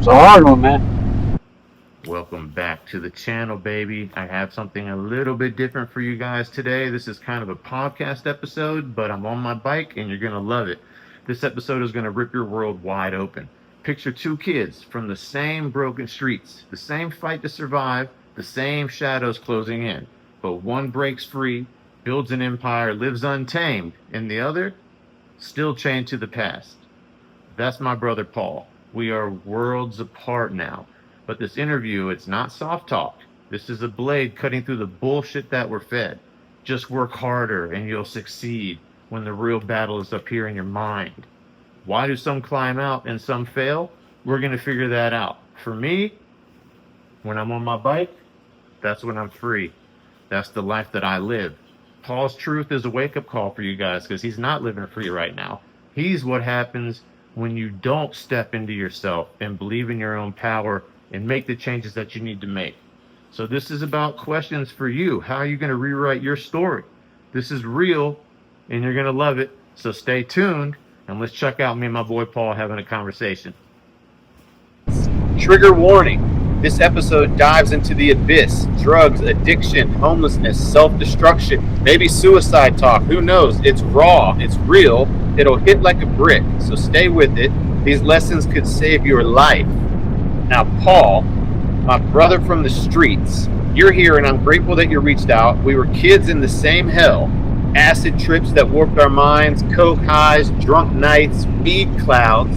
It's a hard one, man. Welcome back to the channel, baby. I have something a little bit different for you guys today. This is kind of a podcast episode, but I'm on my bike and you're going to love it. This episode is going to rip your world wide open. Picture two kids from the same broken streets, the same fight to survive, the same shadows closing in. But one breaks free, builds an empire, lives untamed, and the other, still chained to the past. That's my brother Paul. We are worlds apart now. But this interview, it's not soft talk. This is a blade cutting through the bullshit that we're fed. Just work harder and you'll succeed when the real battle is up here in your mind. Why do some climb out and some fail? We're going to figure that out. For me, when I'm on my bike, that's when I'm free. That's the life that I live. Paul's truth is a wake-up call for you guys because he's not living free right now. He's what happens when you don't step into yourself and believe in your own power and make the changes that you need to make. So this is about questions for you. How are you going to rewrite your story? This is real and you're going to love it. So stay tuned and let's check out me and my boy Paul having a conversation. Trigger warning. This episode dives into the abyss, drugs, addiction, homelessness, self-destruction, maybe suicide talk. Who knows? It's raw. It's real. It'll hit like a brick. So stay with it. These lessons could save your life. Now, Paul, my brother from the streets, you're here and I'm grateful that you reached out. We were kids in the same hell. Acid trips that warped our minds, coke highs, drunk nights, weed clouds.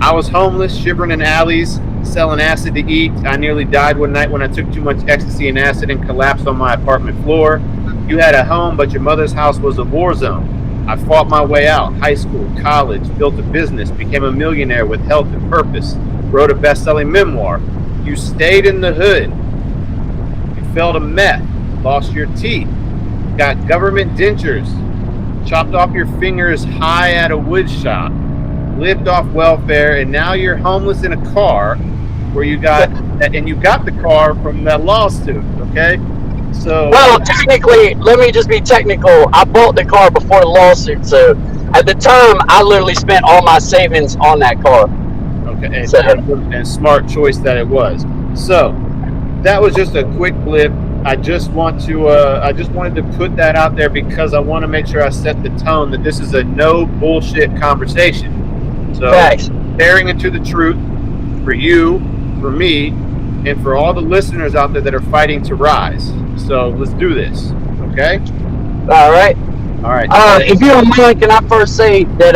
I was homeless, shivering in alleys, selling acid to eat. I nearly died one night when I took too much ecstasy and acid and collapsed on my apartment floor. You had a home, but your mother's house was a war zone. I fought my way out, high school, college, built a business, became a millionaire with health and purpose, wrote a best-selling memoir. You stayed in the hood. You fell to meth, lost your teeth, got government dentures, chopped off your fingers high at a wood shop, lived off welfare, and now you're homeless in a car where you got the car from that lawsuit, okay? So Well, technically, let me just be technical. I bought the car before the lawsuit, so at the time, I literally spent all my savings on that car. okay, and smart choice that it was. So that was just a quick blip. I just wanted to put that out there because I want to make sure I set the tone that this is a no bullshit conversation. So Facts. staring into the truth for you, for me, and for all the listeners out there that are fighting to rise. So let's do this, okay? All right. All right. If you don't mind, can I first say that,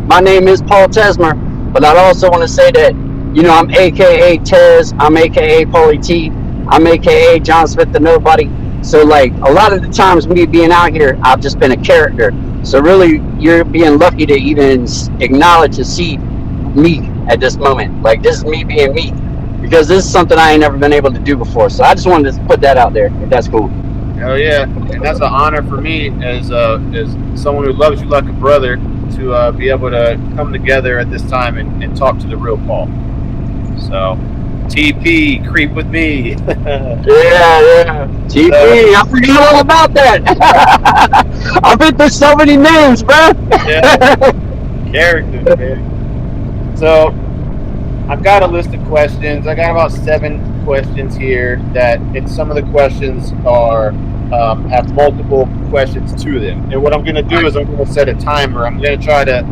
my name is Paul Tesmer, but I also want to say that, I'm AKA Tez, I'm AKA Paulie T, I'm AKA John Smith the Nobody. So, like, a lot of the times me being out here, I've just been a character. So really, you're being lucky to even acknowledge and see me at this moment. Like, this is me being me. Because this is something I ain't never been able to do before. So I just wanted to put that out there, if that's cool. Oh yeah, and that's an honor for me as someone who loves you like a brother to be able to come together at this time and talk to the real Paul. So, TP, creep with me. Yeah. TP, I forgot all about that. I've been through so many names, bro. Yeah. Characters, man. So, I've got a list of questions. I got about 7 questions here and some of the questions are have multiple questions to them. And what I'm going to do is I'm going to set a timer. I'm going to try to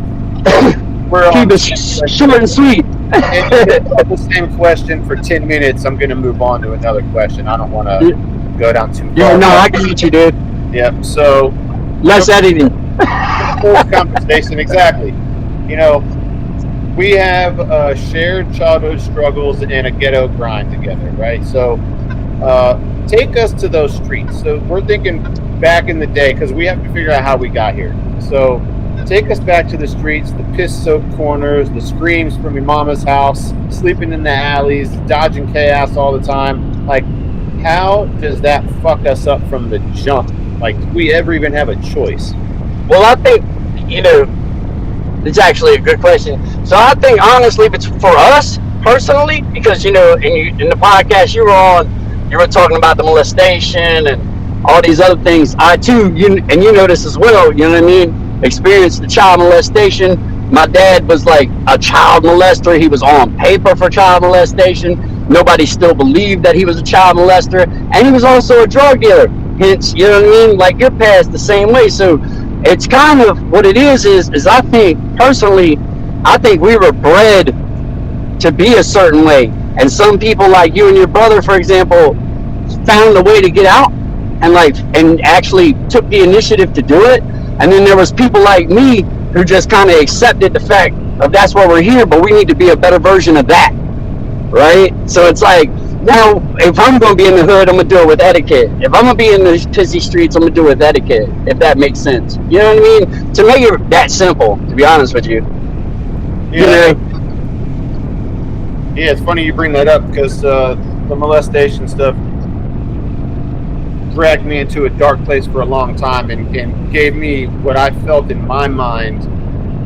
keep it short and sweet. And the same question for 10 minutes. I'm going to move on to another question. I don't want to go down too far. Yeah, no, I get you, dude. Yep. So less editing. Full conversation, exactly. We have shared childhood struggles and a ghetto grind together, right? So take us to those streets. So we're thinking back in the day because we have to figure out how we got here. So take us back to the streets, the piss-soaked corners, the screams from your mama's house, sleeping in the alleys, dodging chaos all the time. Like, how does that fuck us up from the jump? Like, do we ever even have a choice? Well, I think, it's actually a good question. So I think, honestly, it's for us personally, because, in the podcast you were on, you were talking about the molestation and all these other things. I, too, you know this as well, you know what I mean? Experienced the child molestation My dad was like a child molester. He was on paper for child molestation. Nobody still believed that he was a child molester. And he was also a drug dealer. Hence, you know what I mean? Like your past the same way. So it's kind of what it is I think, personally, I think we were bred to be a certain way. And some people like you and your brother, for example, found a way to get out and actually took the initiative to do it. And then there was people like me who just kind of accepted the fact of that's why we're here, but we need to be a better version of that, right? So it's like, now, if I'm going to be in the hood, I'm going to do it with etiquette. If I'm going to be in the pissy streets, I'm going to do it with etiquette, if that makes sense. You know what I mean? To make it that simple, to be honest with you. Yeah, you know? Yeah, it's funny you bring that up, because the molestation stuff dragged me into a dark place for a long time and gave me what I felt in my mind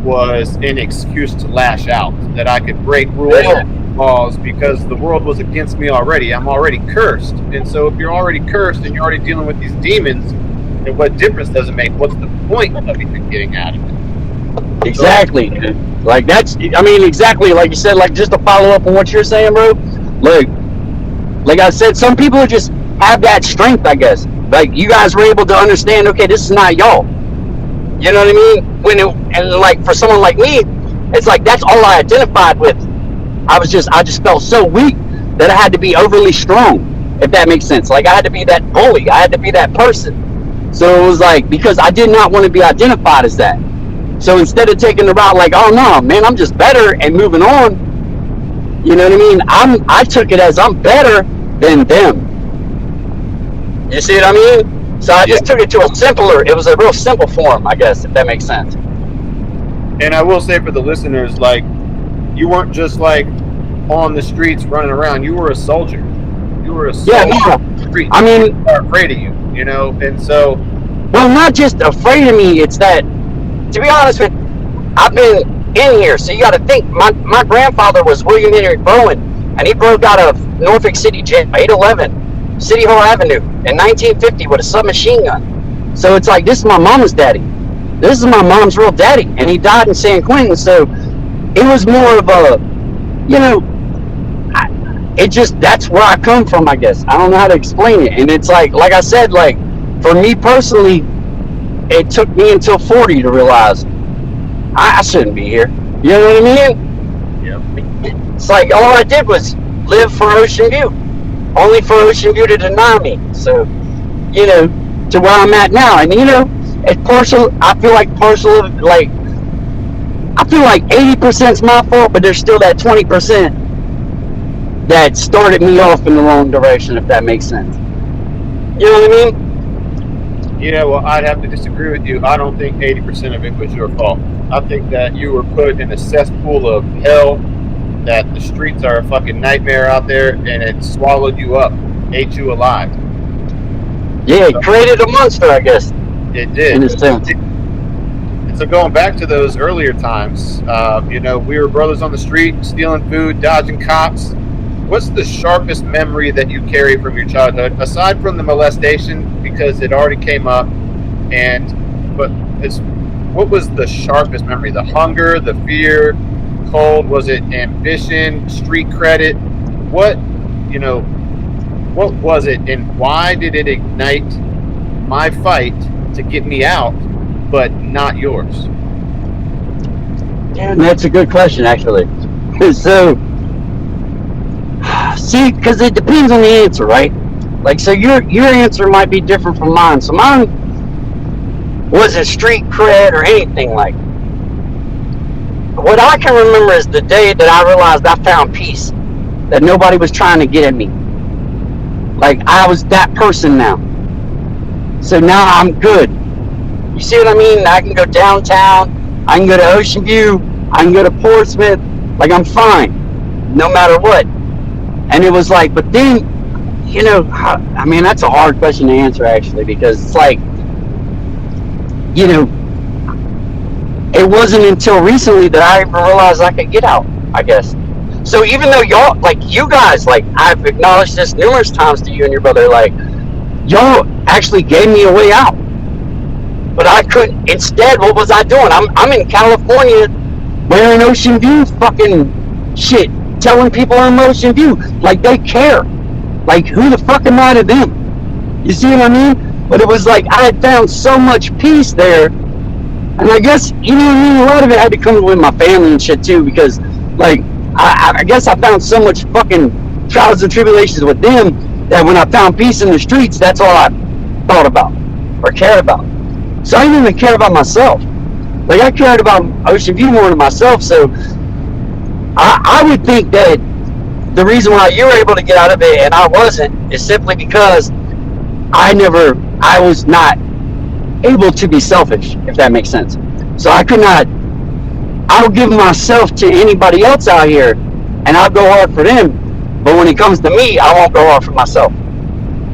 was an excuse to lash out, that I could break rules and laws because the world was against me already. I'm already cursed. And so if you're already cursed and you're already dealing with these demons, then what difference does it make? What's the point of even getting out of it? Exactly. Like that's, I mean, exactly like you said, like just to follow up on what you're saying, bro. Like I said, some people just have that strength, I guess. Like you guys were able to understand, okay, this is not y'all. You know what I mean? And like for someone like me, it's like that's all I identified with. I just felt so weak that I had to be overly strong, if that makes sense. Like I had to be that bully. I had to be that person. So it was like, because I did not want to be identified as that. So instead of taking the route like, oh no, man, I'm just better and moving on, you know what I mean? I took it as I'm better than them. You see what I mean? So I just took it to it was a real simple form, I guess, if that makes sense. And I will say for the listeners, like, you weren't just like on the streets running around. You were a soldier. You were a soldier on the streets. I mean, people are afraid of you, you know? And so, well, not just afraid of me, it's that, to be honest with you, I've been in here, so you got to think, my grandfather was William Henry Bowen, and he broke out of Norfolk City Jail, 811 City Hall Avenue in 1950 with a submachine gun. So it's like, this is my mama's daddy. This is my mom's real daddy, and he died in San Quentin. So it was more of a, you know, that's where I come from, I guess. I don't know how to explain it. And it's like I said, like, for me personally, it took me until 40 to realize I shouldn't be here. You know what I mean? Yep. It's like all I did was live for Ocean View, only for Ocean View to deny me. So, you know, to where I'm at now. And, you know, it's partial. I feel like 80% is my fault, but there's still that 20% that started me off in the wrong direction, if that makes sense. You know what I mean? Yeah, well, I'd have to disagree with you. I don't think 80% of it was your fault. I think that you were put in a cesspool of hell, that the streets are a fucking nightmare out there, and it swallowed you up, ate you alive. Yeah, it created a monster, I guess. It did. In a sense. And so going back to those earlier times, you know, we were brothers on the street, stealing food, dodging cops. What's the sharpest memory that you carry from your childhood, aside from the molestation, because it already came up, what was the sharpest memory? The hunger, the fear, cold? Was it ambition, street credit? What was it, and why did it ignite my fight to get me out, but not yours? Yeah, that's a good question, actually. So, see, because it depends on the answer, right? Like, so your answer might be different from mine. So mine wasn't street cred or anything like. What I can remember is the day that I realized I found peace, that nobody was trying to get at me. Like, I was that person now. So now I'm good. You see what I mean? I can go downtown, I can go to Ocean View, I can go to Portsmouth, like I'm fine, no matter what. And it was like, but then, you know, I mean, that's a hard question to answer, actually, because it's like, you know, it wasn't until recently that I even realized I could get out, I guess. So even though y'all, like, you guys, like, I've acknowledged this numerous times to you and your brother, like, y'all actually gave me a way out. But I couldn't. Instead, what was I doing? I'm in California wearing Ocean View fucking shit, telling people I'm Ocean View, like they care. Like, who the fuck am I to them? You see what I mean? But it was like I had found so much peace there, and I guess, you know what I mean, a lot of it had to come with my family and shit too, because like I guess I found so much fucking trials and tribulations with them that when I found peace in the streets, that's all I thought about or cared about. So I didn't even care about myself. Like, I cared about Ocean View more than myself. So I would think that the reason why you were able to get out of it and I wasn't is simply because I was not able to be selfish, if that makes sense. So I'll give myself to anybody else out here and I'll go hard for them. But when it comes to me, I won't go hard for myself.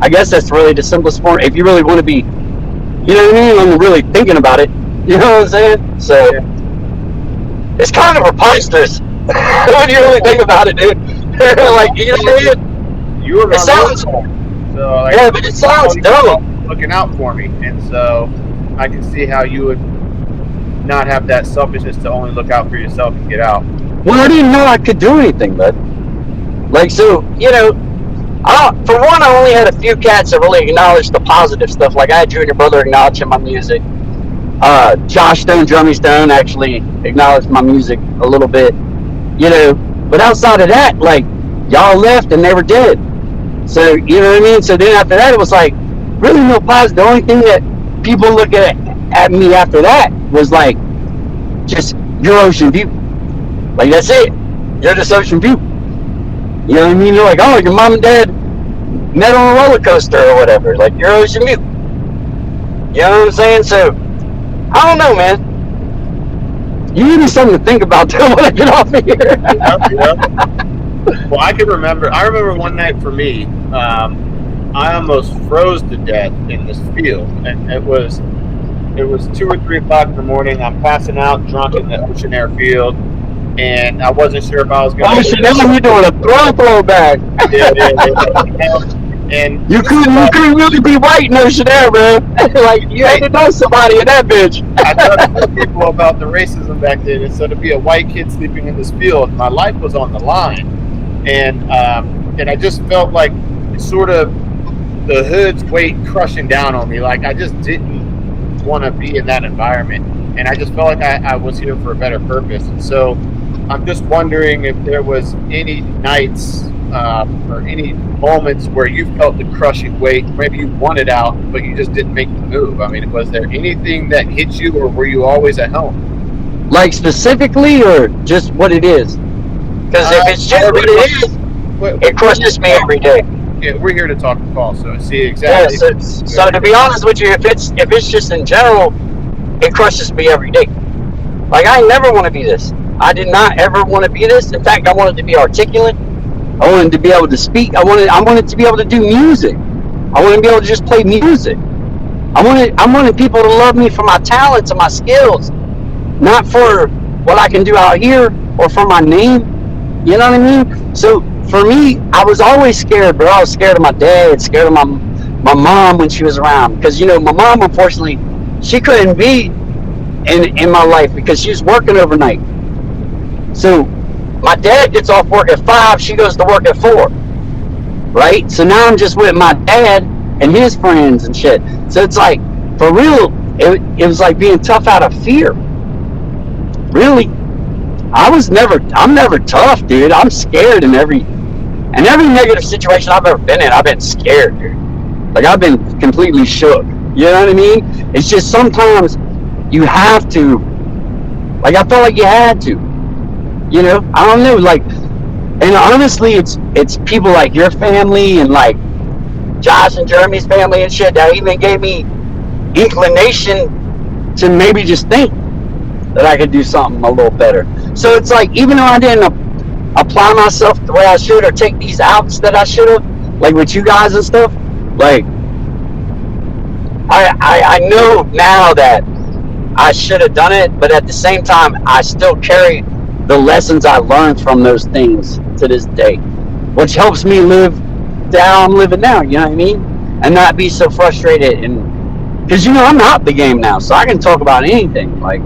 I guess that's really the simplest form. If you really want to be, you know what I mean? I'm really thinking about it. You know what I'm saying? So it's kind of preposterous when you really think about it, dude. Like, you know what I mean? You were it sounds, so like, yeah, but it sounds dope. Looking out for me, and so I can see how you would not have that selfishness to only look out for yourself and get out. Well, I didn't know I could do anything, bud. Like, so, you know, for one, I only had a few cats that really acknowledged the positive stuff. Like, I had you and your brother acknowledging my music. Josh Stone, Drummy Stone, actually acknowledged my music a little bit, you know. But outside of that, like, y'all left and they were dead. So, you know what I mean? So then after that, it was like, really no positive. The only thing that people look at me after that was like, just, you're Ocean View. Like, that's it. You're just Ocean View. You know what I mean? You're like, oh, your mom and dad met on a roller coaster or whatever. Like, you're Ocean View. You know what I'm saying? So, I don't know, man. You give me something to think about till when I get off of here. Yeah. Well, I remember one night for me, I almost froze to death in this field, and it was 2 or 3 o'clock in the morning. I'm passing out drunk in the ocean air field, and I wasn't sure if I was going to. Ocean air, you're doing a throwback. Yeah. And you couldn't really be white in Ocean Air, man. Like, you had to know somebody in that bitch. I tried to tell people about the racism back then, and so to be a white kid sleeping in this field, my life was on the line, and I just felt like sort of the hood's weight crushing down on me. Like, I just didn't want to be in that environment, and I just felt like I was here for a better purpose. And so I'm just wondering if there was any nights or any moments where you felt the crushing weight. Maybe you wanted out, but you just didn't make the move. I mean, was there anything that hit you, or were you always at home? Like, specifically, or just what it is? Because if it's just what it is, it crushes me every day. Yeah, we're here to talk to Paul, so see exactly. Yeah, so to be honest with you, if it's just in general, it crushes me every day. Like, I never want to be this. I did not ever want to be this. In fact, I wanted to be articulate. I wanted to be able to speak. I wanted to be able to do music. I wanted to be able to just play music. I wanted people to love me for my talents and my skills, not for what I can do out here or for my name. You know what I mean? So for me, I was always scared, bro. I was scared of my dad, scared of my mom when she was around, because, you know, my mom, unfortunately, she couldn't be in my life because she was working overnight. So my dad gets off work at 5, she goes to work at 4, right? So now I'm just with my dad and his friends and shit. So it's like, for real, it was like being tough out of fear. Really, I'm never tough, dude. I'm scared in every negative situation I've ever been in. I've been scared, dude. Like, I've been completely shook. You know what I mean? It's just sometimes you have to. Like, I felt like you had to. You know, I don't know, like, and honestly, it's people like your family and like Josh and Jeremy's family and shit that even gave me inclination to maybe just think that I could do something a little better. So it's like, even though I didn't apply myself the way I should, or take these outs that I should have, like with you guys and stuff, like, I know now that I should have done it, but at the same time, I still carry the lessons I learned from those things to this day, which helps me live how I'm living now, you know what I mean? And not be so frustrated, and because, you know, I'm out the game now, so I can talk about anything. Like,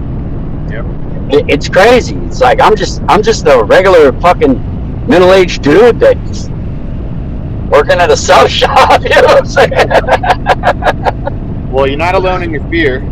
It's crazy. It's like I'm just a regular fucking middle-aged dude that's working at a cell shop. You know what I'm saying? Well, you're not alone in your fear.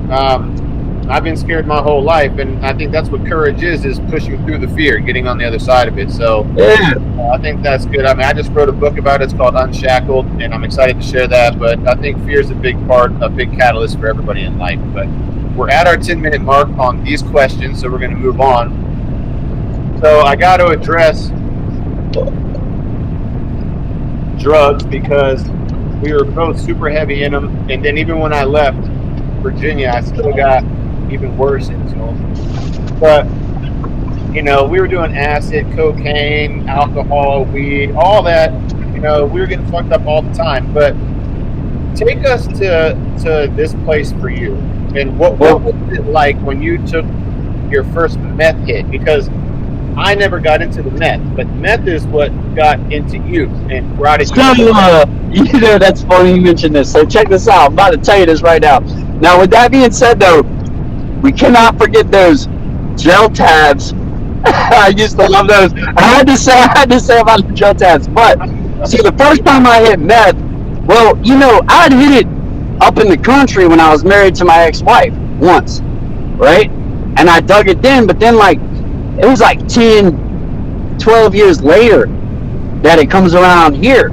I've been scared my whole life, and I think that's what courage is pushing through the fear, getting on the other side of it. So Yeah. I think that's good. I mean, I just wrote a book about it. It's called Unshackled, and I'm excited to share that. But I think fear is a big catalyst for everybody in life. But we're at our 10-minute mark on these questions, so we're going to move on. So I got to address drugs because we were both super heavy in them, and then even when I left Virginia, I still got even worse into them. But you know, we were doing acid, cocaine, alcohol, weed, all that. You know, we were getting fucked up all the time. But take us to this place for you, and what was it like when you took your first meth hit? Because I never got into the meth, but meth is what got into you and brought it. So, you know, that's funny you mentioned this. So check this out. I'm about to tell you this right now. Now, with that being said, though, we cannot forget those gel tabs. I used to love those. I had to say about the gel tabs. But see, the first time I hit meth, well, you know, I'd hit it up in the country when I was married to my ex-wife once, right? And I dug it then, but then like it was like 10, 12 years later that it comes around here,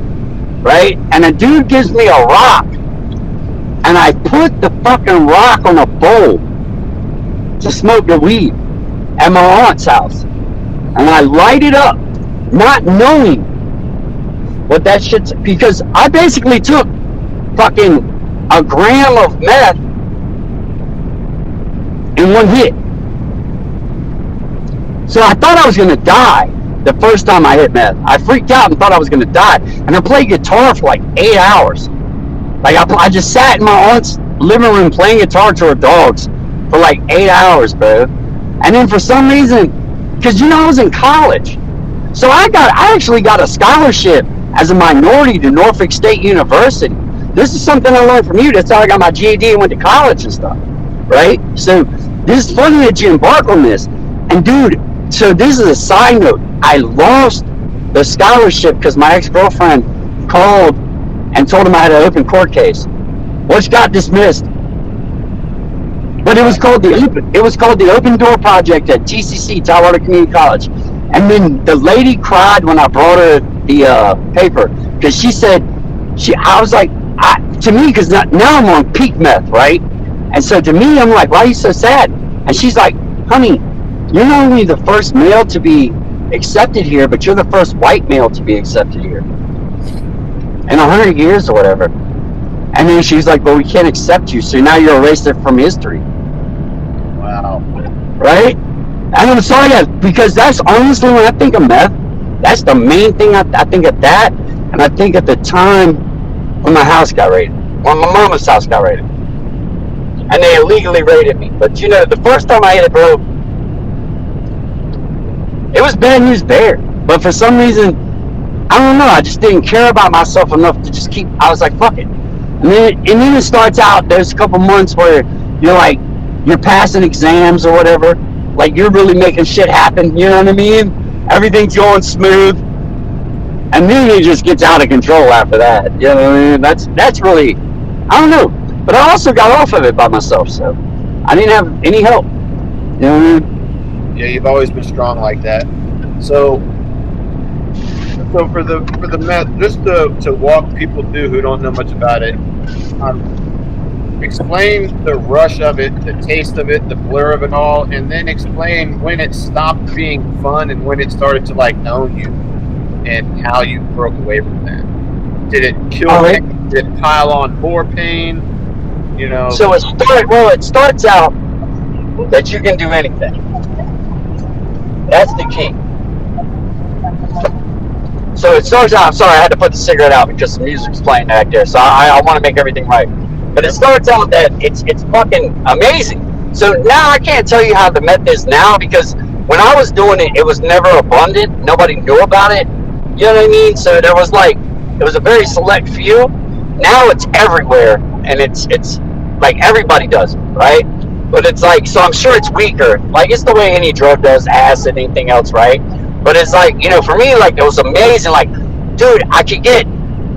right? And a dude gives me a rock, and I put the fucking rock on a bowl to smoke the weed at my aunt's house, and I light it up, not knowing what that shit's, because I basically took fucking a gram of meth in one hit. So I thought I was gonna die the first time I hit meth. I freaked out and thought I was gonna die, and I played guitar for like 8 hours. Like I just sat in my aunt's living room playing guitar to her dogs for like 8 hours, bro. And then for some reason, because you know I was in college, so I actually got a scholarship as a minority to Norfolk State University. This is something I learned from you. That's how I got my GED and went to college and stuff, right? So this is funny that you embark on this. And dude, so this is a side note. I lost the scholarship because my ex-girlfriend called and told him I had an open court case, which got dismissed. But it was called the Open Door Project at TCC, Tidewater Community College. And then the lady cried when I brought her the paper, because she said, I was like, to me, because now I'm on peak meth, right? And so to me, I'm like, why are you so sad? And she's like, honey, you're not only the first male to be accepted here, but you're the first white male to be accepted here in 100 years or whatever. And then she's like, well, we can't accept you, so now you're erased from history. Wow. Right? And I'm sorry, because that's honestly, when I think of meth, that's the main thing I think of that. And I think at the time when my house got raided, when my mama's house got raided, and they illegally raided me. But you know, the first time I hit it, bro, it was bad news there. But for some reason, I don't know, I just didn't care about myself enough to just I was like, fuck it. And then it starts out, there's a couple months where you're passing exams or whatever, like you're really making shit happen, you know what I mean? Everything's going smooth. And then it just gets out of control after that. You know what I mean? That's really, I don't know. But I also got off of it by myself, so I didn't have any help. You know what I mean? Yeah, you've always been strong like that. So for the meth, just to walk people through who don't know much about it, explain the rush of it, the taste of it, the blur of it all, and then explain when it stopped being fun and when it started to like own you, and how you broke away from that. Did it kill pain? Did it pile on more pain? You know. So it starts out that you can do anything. That's the key. So it starts out, I'm sorry, I had to put the cigarette out because the music's playing back there, so I want to make everything right. But it starts out that it's fucking amazing. So now I can't tell you how the meth is now, because when I was doing it, it was never abundant. Nobody knew about it. You know what I mean? So it was a very select few. Now it's everywhere, and it's like everybody does it, right? But it's like, so I'm sure it's weaker. Like, it's the way any drug does, acid, anything else, right? But it's like, you know, for me, like, it was amazing. Like, dude, I could get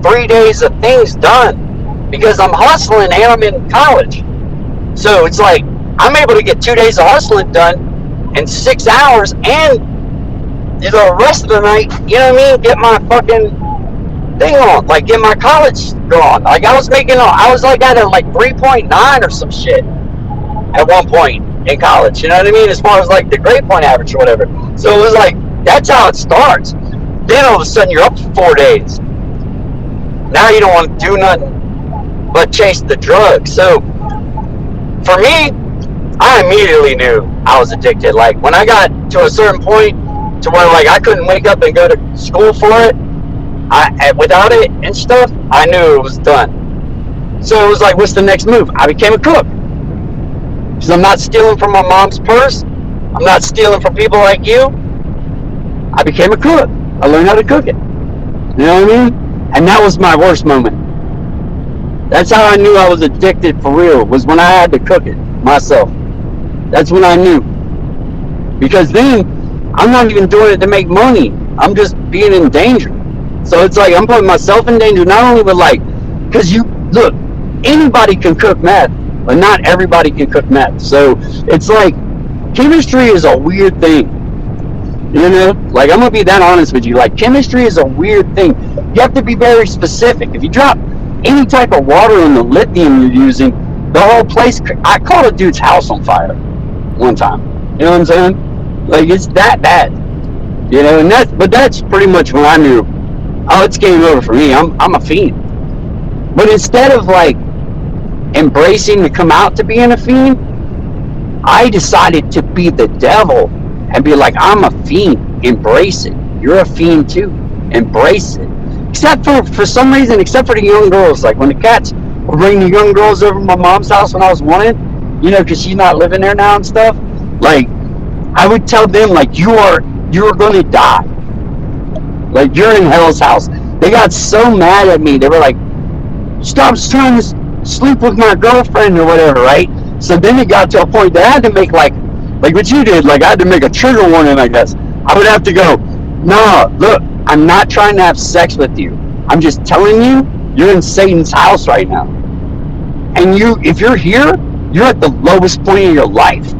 3 days of things done because I'm hustling and I'm in college. So it's like, I'm able to get 2 days of hustling done in 6 hours, and the rest of the night, you know what I mean, get my fucking thing on, like get my college going. Like I was like at a like 3.9 or some shit at one point in college, you know what I mean, as far as like the grade point average or whatever. So it was like, that's how it starts. Then all of a sudden you're up for 4 days. Now you don't want to do nothing but chase the drugs. So for me, I immediately knew I was addicted. Like when I got to a certain point to where like I couldn't wake up and go to school for it, without it and stuff, I knew it was done. So it was like, what's the next move? I became a cook. Because I'm not stealing from my mom's purse. I'm not stealing from people like you. I became a cook. I learned how to cook it. You know what I mean? And that was my worst moment. That's how I knew I was addicted for real, was when I had to cook it myself. That's when I knew. Because then, I'm not even doing it to make money. I'm just being in danger. So it's like, I'm putting myself in danger, not only with like, because you, look, anybody can cook meth, but not everybody can cook meth. So it's like, chemistry is a weird thing. You know, like I'm gonna be that honest with you. Like chemistry is a weird thing. You have to be very specific. If you drop any type of water on the lithium you're using, the whole place. I caught a dude's house on fire one time. You know what I'm saying? Like it's that bad. You know, and that's pretty much when I knew, oh, it's game over for me. I'm a fiend. But instead of like embracing to come out to being a fiend, I decided to be the devil and be like, I'm a fiend. Embrace it. You're a fiend too. Embrace it. Except for some reason, except for the young girls. Like when the cats would bring the young girls over to my mom's house when I was wanted, you know, because she's not living there now and stuff. Like I would tell them, like, you're going to die. Like you're in hell's house. They got so mad at me. They were like, stop trying to sleep with my girlfriend or whatever, right? So then it got to a point that I had to make like what you did, like I had to make a trigger warning, I guess. I would have to go, no, look, I'm not trying to have sex with you. I'm just telling you, you're in Satan's house right now. And if you're here, you're at the lowest point of your life.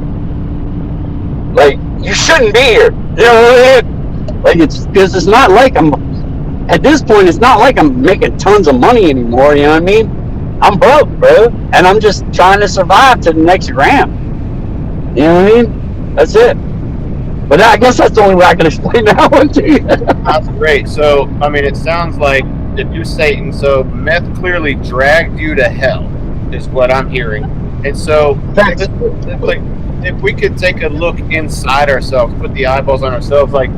Like, you shouldn't be here. You know what I mean? Like, because it's not like at this point, it's not like I'm making tons of money anymore, you know what I mean? I'm broke, bro. And I'm just trying to survive to the next gram. You know what I mean? That's it. But I guess that's the only way I can explain that one to you. That's great. So, I mean, it sounds like if you Satan, so meth clearly dragged you to hell, is what I'm hearing. And so, like, if we could take a look inside ourselves, put the eyeballs on ourselves, like,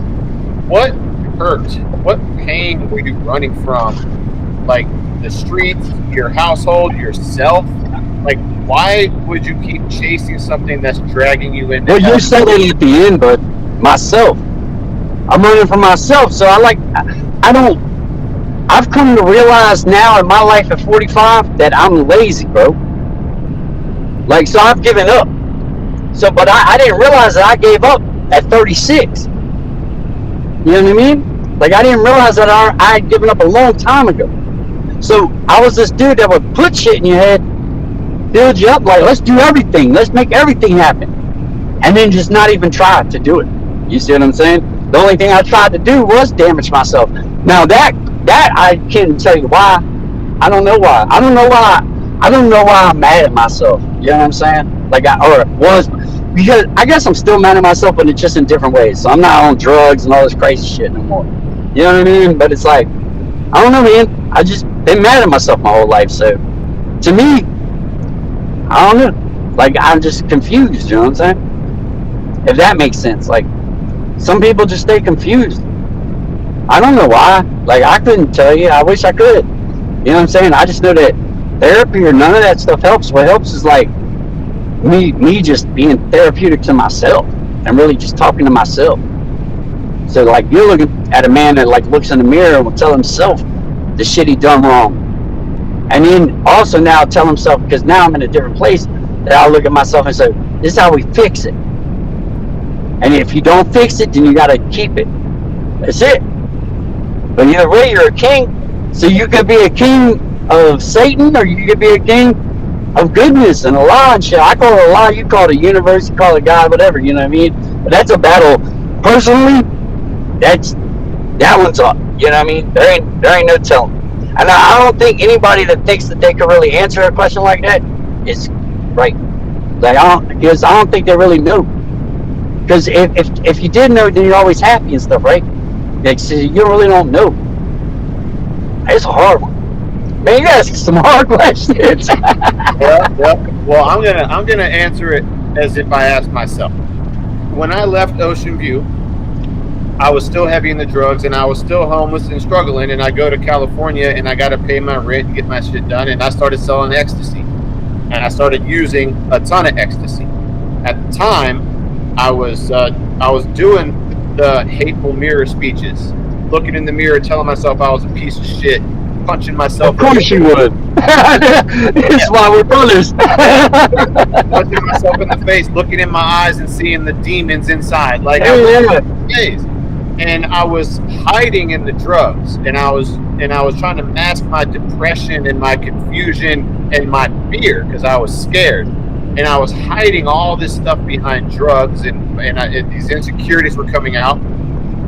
what hurt? What pain were you running from? Like, the streets, your household, yourself? Like, why would you keep chasing something that's dragging you into hell? Well, you said it at the end, but myself. I'm running from myself, so I've come to realize now in my life at 45 that I'm lazy, bro. Like, so I've given up. So, but I didn't realize that I gave up at 36. You know what I mean? Like, I didn't realize that I had given up a long time ago. So, I was this dude that would put shit in your head, build you up, like, let's do everything. Let's make everything happen. And then just not even try to do it. You see what I'm saying? The only thing I tried to do was damage myself. Now, that I can't tell you why. I don't know why. I don't know why I'm mad at myself. You know what I'm saying? Like, because I guess I'm still mad at myself, but it's just in different ways. So I'm not on drugs and all this crazy shit no more. You know what I mean? But it's like, I don't know, man. I just been mad at myself my whole life. So to me, I don't know. Like, I'm just confused. You know what I'm saying? If that makes sense. Like, some people just stay confused. I don't know why. Like, I couldn't tell you. I wish I could. You know what I'm saying? I just know that therapy or none of that stuff helps. What helps is like me just being therapeutic to myself and really just talking to myself. So like, you're looking at a man that like looks in the mirror and will tell himself the shit he done wrong, and then also now tell himself, because now I'm in a different place, that I'll look at myself and say, This is how we fix it. And if you don't fix it, then you got to keep it. That's it. But either way, you're a king. So you could be a king of Satan, or you could be a king of goodness and Allah and shit. I call it Allah, you call it a universe, you call it God, whatever, you know what I mean? But that's a battle. Personally, that one's up. You know what I mean? There ain't no telling. And I don't think anybody that thinks that they can really answer a question like that is right. Like I don't think they really know. Because if you did know, then you're always happy and stuff, right? Like, so you really don't know. It's a hard one. Man, you ask some hard questions. Well, I'm gonna answer it as if I asked myself. When I left Ocean View, I was still heavy in the drugs, and I was still homeless and struggling. And I go to California, and I got to pay my rent and get my shit done. And I started selling ecstasy, and I started using a ton of ecstasy. At the time, I was doing the hateful mirror speeches, looking in the mirror, telling myself I was a piece of shit, punching myself. Of course you would. That's why we're brothers. Punching myself in the face, looking in my eyes and seeing the demons inside. Like, and I was hiding in the drugs, and I was trying to mask my depression and my confusion and my fear because I was scared, and I was hiding all this stuff behind drugs, and these insecurities were coming out.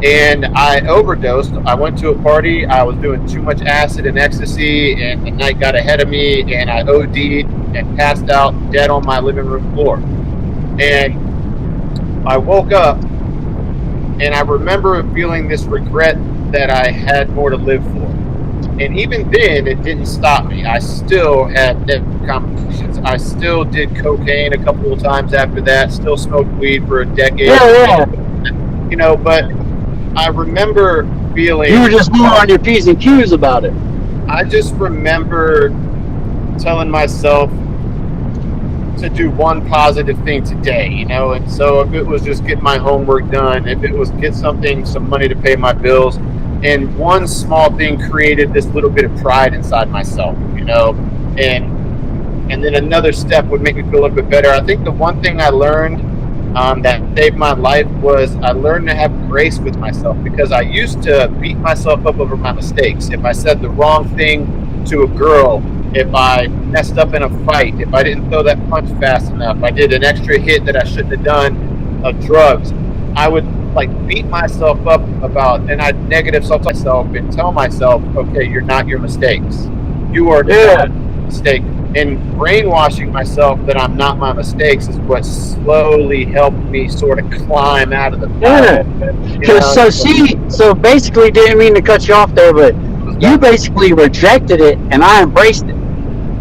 And I overdosed. I went to a party. I was doing too much acid and ecstasy, and the night got ahead of me, and I OD'd and passed out dead on my living room floor. And I woke up, and I remember feeling this regret that I had more to live for. And even then, it didn't stop me. I still had complications. I still did cocaine a couple of times after that. Still smoked weed for a decade. You know, but I remember feeling... You were just more on your P's and Q's about it. I just remember telling myself to do one positive thing today, you know? And so if it was just get my homework done, if it was get some money to pay my bills, and one small thing created this little bit of pride inside myself, you know? And then another step would make me feel a little bit better. I think the one thing I learned that saved my life was I learned to have grace with myself, because I used to beat myself up over my mistakes. If I said the wrong thing to a girl, if I messed up in a fight, if I didn't throw that punch fast enough, I did an extra hit that I shouldn't have done of drugs, I would like beat myself up about, and I'd negative self myself and tell myself, okay, you're not your mistakes. You are not a mistake. And brainwashing myself that I'm not my mistakes is what slowly helped me sort of climb out of the pit. So basically, didn't mean to cut you off there, but you basically rejected it, and I embraced it.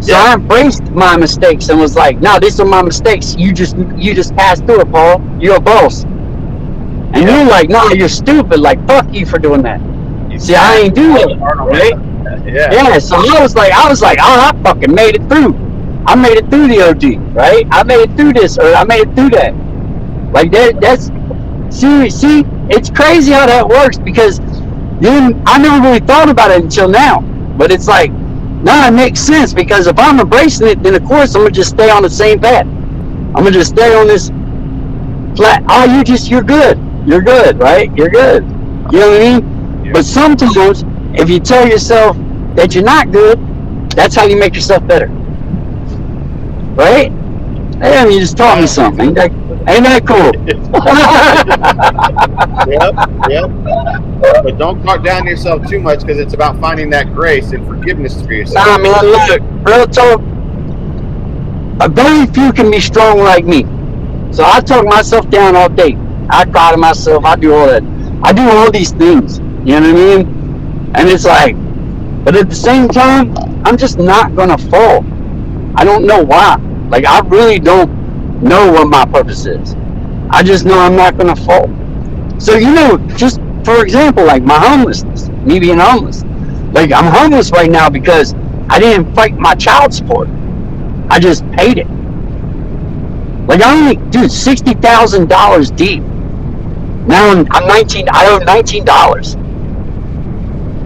So I embraced my mistakes and was like, no, these are my mistakes. You just passed through it, Paul. You're a boss. And you're like, no, you're stupid. Like, fuck you for doing that. See, I ain't doing it, right? Yeah, so I was like, oh, I fucking made it through. I made it through the OD, right? I made it through this, or I made it through that. Like that's see, it's crazy how that works, because I never really thought about it until now. But it's like, no, it makes sense, because if I'm embracing it, then of course I'm gonna just stay on the same path. I'm gonna just stay on this flat. Oh, you're good. You're good, right? You're good. You know what I mean? Yeah. But sometimes, if you tell yourself that you're not good, that's how you make yourself better. Right? Hey, you just taught me something. Ain't that cool? Yep. But don't talk down to yourself too much, because it's about finding that grace and forgiveness for yourself. Nah, man, look, real talk. Very few can be strong like me. So I talk myself down all day. I cry to myself. I do all that. I do all these things. You know what I mean? And it's like, but at the same time, I'm just not gonna fall. I don't know why. Like, I really don't know what my purpose is. I just know I'm not gonna fall. So, you know, just for example, like my homelessness, me being homeless. Like, I'm homeless right now because I didn't fight my child support. I just paid it. Like, I only, dude, $60,000 deep. Now I'm 19. I owe $19.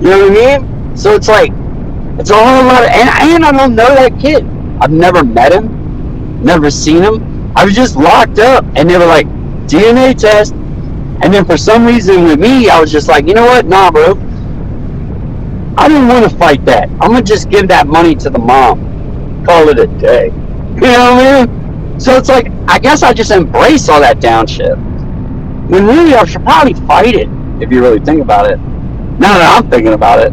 You know what I mean? So it's like, it's a whole lot of, and I don't know that kid. I've never met him, never seen him. I was just locked up, and they were like, DNA test. And then for some reason with me, I was just like, you know what? Nah, bro. I didn't want to fight that. I'm going to just give that money to the mom. Call it a day. You know what I mean? So it's like, I guess I just embrace all that down shit. When really I should probably fight it, if you really think about it. Now that I'm thinking about it.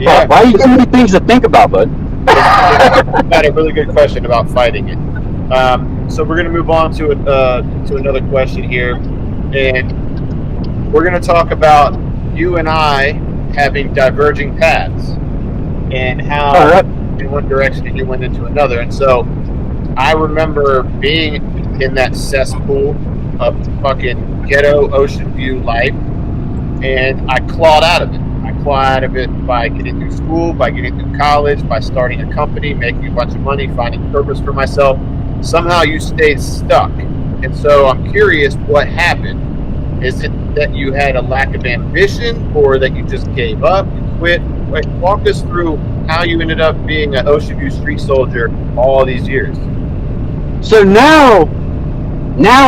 Yeah. Why are you giving me things to think about, bud? You had a really good question about fighting it. So we're going to move on to another question here, and we're going to talk about you and I having diverging paths and how in one direction and you went into another. And so I remember being in that cesspool of fucking ghetto Ocean View life, and I clawed out of it. I clawed out of it by getting through school, by getting through college, by starting a company, making a bunch of money, finding purpose for myself. Somehow you stayed stuck. And so I'm curious what happened. Is it that you had a lack of ambition, or that you just gave up, you quit? Like, walk us through how you ended up being an Ocean View street soldier all these years. So now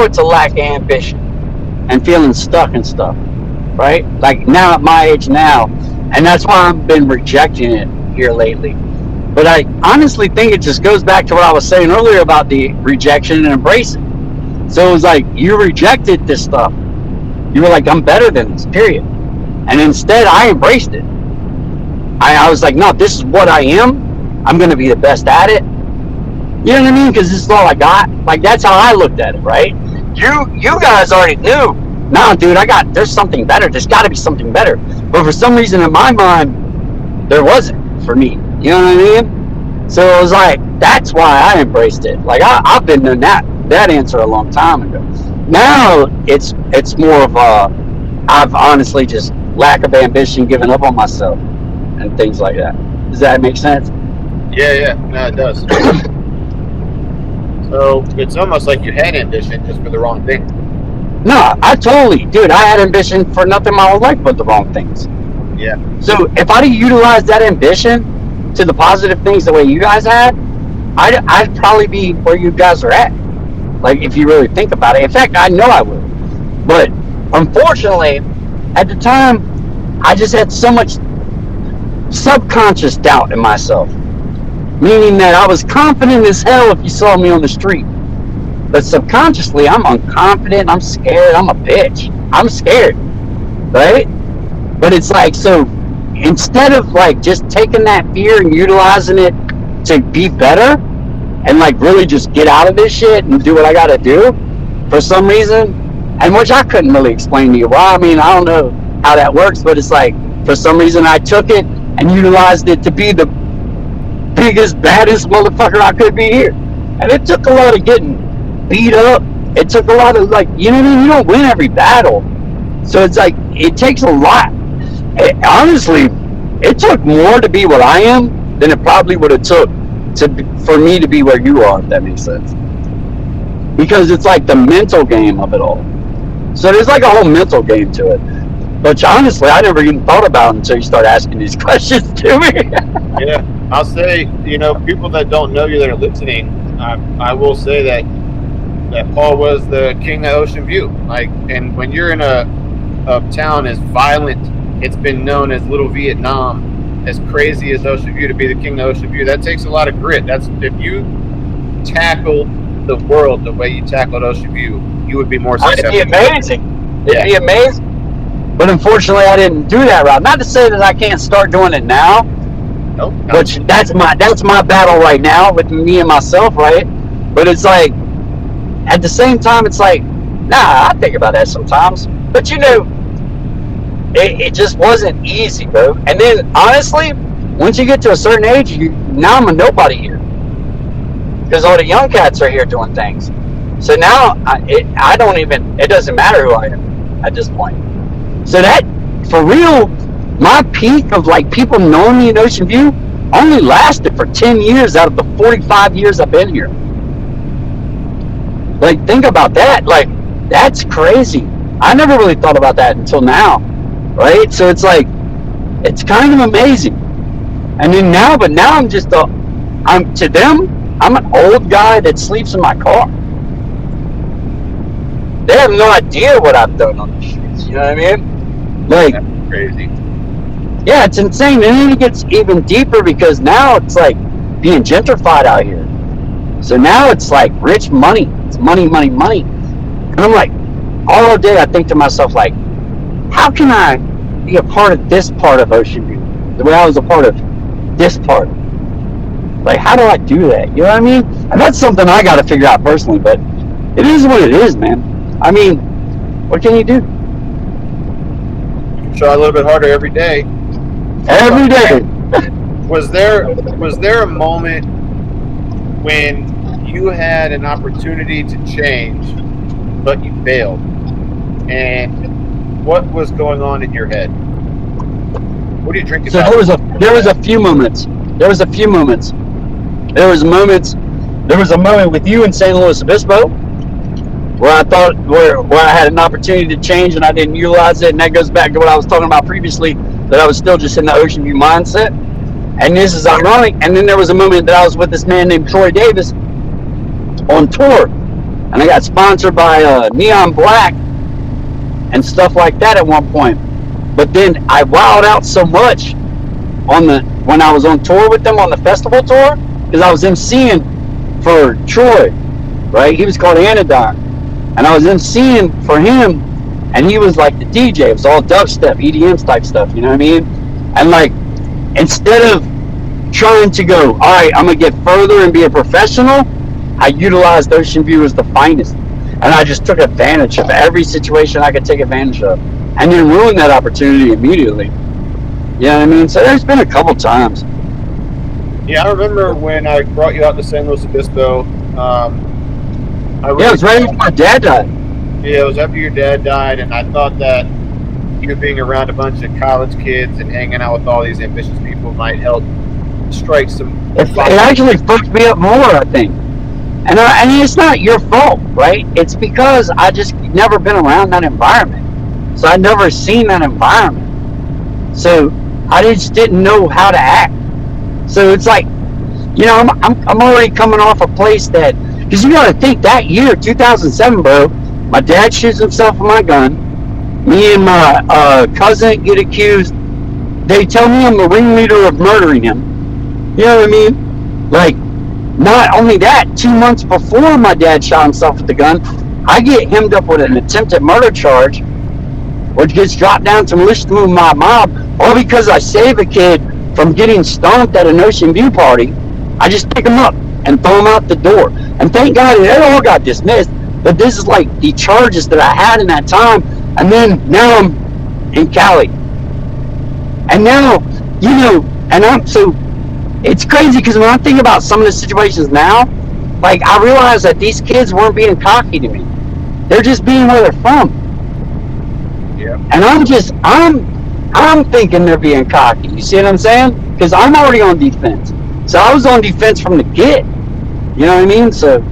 it's a lack of ambition and feeling stuck and stuff, right? Like now at my age now, and that's why I've been rejecting it here lately. But I honestly think it just goes back to what I was saying earlier about the rejection and embracing. So it was like, you rejected this stuff. You were like, I'm better than this, period. And instead, I embraced it. I was like, no, this is what I am. I'm going to be the best at it. You know what I mean? Because this is all I got. Like, that's how I looked at it, right? You guys already knew. Nah, dude, there's something better. There's got to be something better. But for some reason in my mind, there wasn't for me. You know what I mean? So it was like, that's why I embraced it. Like, I've been in that answer a long time ago. Now, it's more of I've honestly just lack of ambition, giving up on myself, and things like that. Does that make sense? Yeah, no, it does. So it's almost like you had ambition just for the wrong thing. No, dude, I had ambition for nothing my whole life but the wrong things. Yeah. So if I'd utilized that ambition to the positive things the way you guys had, I'd probably be where you guys are at. Like, if you really think about it. In fact, I know I would. But unfortunately, at the time, I just had so much subconscious doubt in myself. Meaning that I was confident as hell if you saw me on the street. But subconsciously, I'm unconfident, I'm scared, I'm a bitch. I'm scared, right? But it's like, so instead of like just taking that fear and utilizing it to be better and like really just get out of this shit and do what I gotta do for some reason, and which I couldn't really explain to you why. I mean, I don't know how that works, but it's like, for some reason I took it and utilized it to be the biggest, baddest motherfucker I could be here. And it took a lot of getting beat up. It took a lot of, like, you know what I mean? You don't win every battle. So it's like, it takes a lot. Honestly, it took more to be what I am than it probably would have took for me to be where you are, if that makes sense. Because it's like the mental game of it all. So there's like a whole mental game to it. But honestly, I never even thought about it until you start asking these questions to me. Yeah, I'll say, people that don't know you that are listening, I will say that Paul was the king of Ocean View. Like, and when you're in a town as violent, it's been known as Little Vietnam, as crazy as Ocean View, to be the king of Ocean View, that takes a lot of grit. That's, if you tackle the world the way you tackled Ocean View, you would be more successful. It'd be amazing. It'd be amazing. But unfortunately, I didn't do that route. Not to say that I can't start doing it now. Nope. Which that's my battle right now with me and myself, right? But it's like, at the same time, it's like, nah, I think about that sometimes. But it just wasn't easy, bro. And then honestly, once you get to a certain age, now I'm a nobody here, because all the young cats are here doing things. So now it doesn't matter who I am at this point. So that, for real, my peak of like people knowing me in Ocean View only lasted for 10 years out of the 45 years I've been here. Like, think about that. Like, that's crazy. I never really thought about that until now, right? So it's like, it's kind of amazing. And then now I'm to them, I'm an old guy that sleeps in my car. They have no idea what I've done on the streets. You know what I mean? Like, That's crazy. yeah, it's insane. And then it gets even deeper because now it's like being gentrified out here. So now it's like rich money. It's money, money, money. And I'm like, all day I think to myself, like, how can I be a part of this part of Ocean View? The way I was a part of this part. Like, how do I do that? You know what I mean? And that's something I got to figure out personally, but it is what it is, man. I mean, what can you do? Try a little bit harder every day. Every day. Was there a moment when you had an opportunity to change, but you failed? And what was going on in your head? What are you drinking? So there was a few moments. There was a moment with you in St. Louis Obispo where I thought where I had an opportunity to change and I didn't utilize it, and that goes back to what I was talking about previously, that I was still just in the Ocean View mindset. And this is ironic. And then there was a moment that I was with this man named Troy Davis on tour, and I got sponsored by Neon Black and stuff like that at one point. But then I wowed out so much when I was on tour with them on the festival tour, because I was emceeing for Troy, right? He was called Anodyne, and I was emceeing for him, and he was like the DJ. It was all dubstep, EDM type stuff, you know what I mean? And like, instead of trying to go, all right, I'm gonna get further and be a professional, I utilized Ocean View as the finest, and I just took advantage of every situation I could take advantage of, and then ruined that opportunity immediately. You know what I mean? So there's been a couple times. Yeah, I remember when I brought you out to San Luis Obispo. It was right after my dad died. Yeah, it was after your dad died, and I thought that you being around a bunch of college kids and hanging out with all these ambitious people might help strike some. It actually fucked me up more, I think. And it's not your fault, right? It's because I just never been around that environment. So I never seen that environment. So I just didn't know how to act. So it's like, you know, I'm already coming off a place that, because you got to think that year, 2007, bro, my dad shoots himself with my gun. Me and my cousin get accused. They tell me I'm the ringleader of murdering him. You know what I mean? Like, not only that, 2 months before my dad shot himself with the gun, I get hemmed up with an attempted murder charge, which gets dropped down to militia with my mob, all because I save a kid from getting stomped at an Ocean View party. I just pick him up and throw him out the door. And thank God it all got dismissed. But this is like the charges that I had in that time. And then now I'm in Cali. And now, you know, it's crazy because when I think about some of the situations now, like, I realize that these kids weren't being cocky to me. They're just being where they're from. Yeah. And I'm thinking they're being cocky. You see what I'm saying? Because I'm already on defense. So I was on defense from the get. You know what I mean? So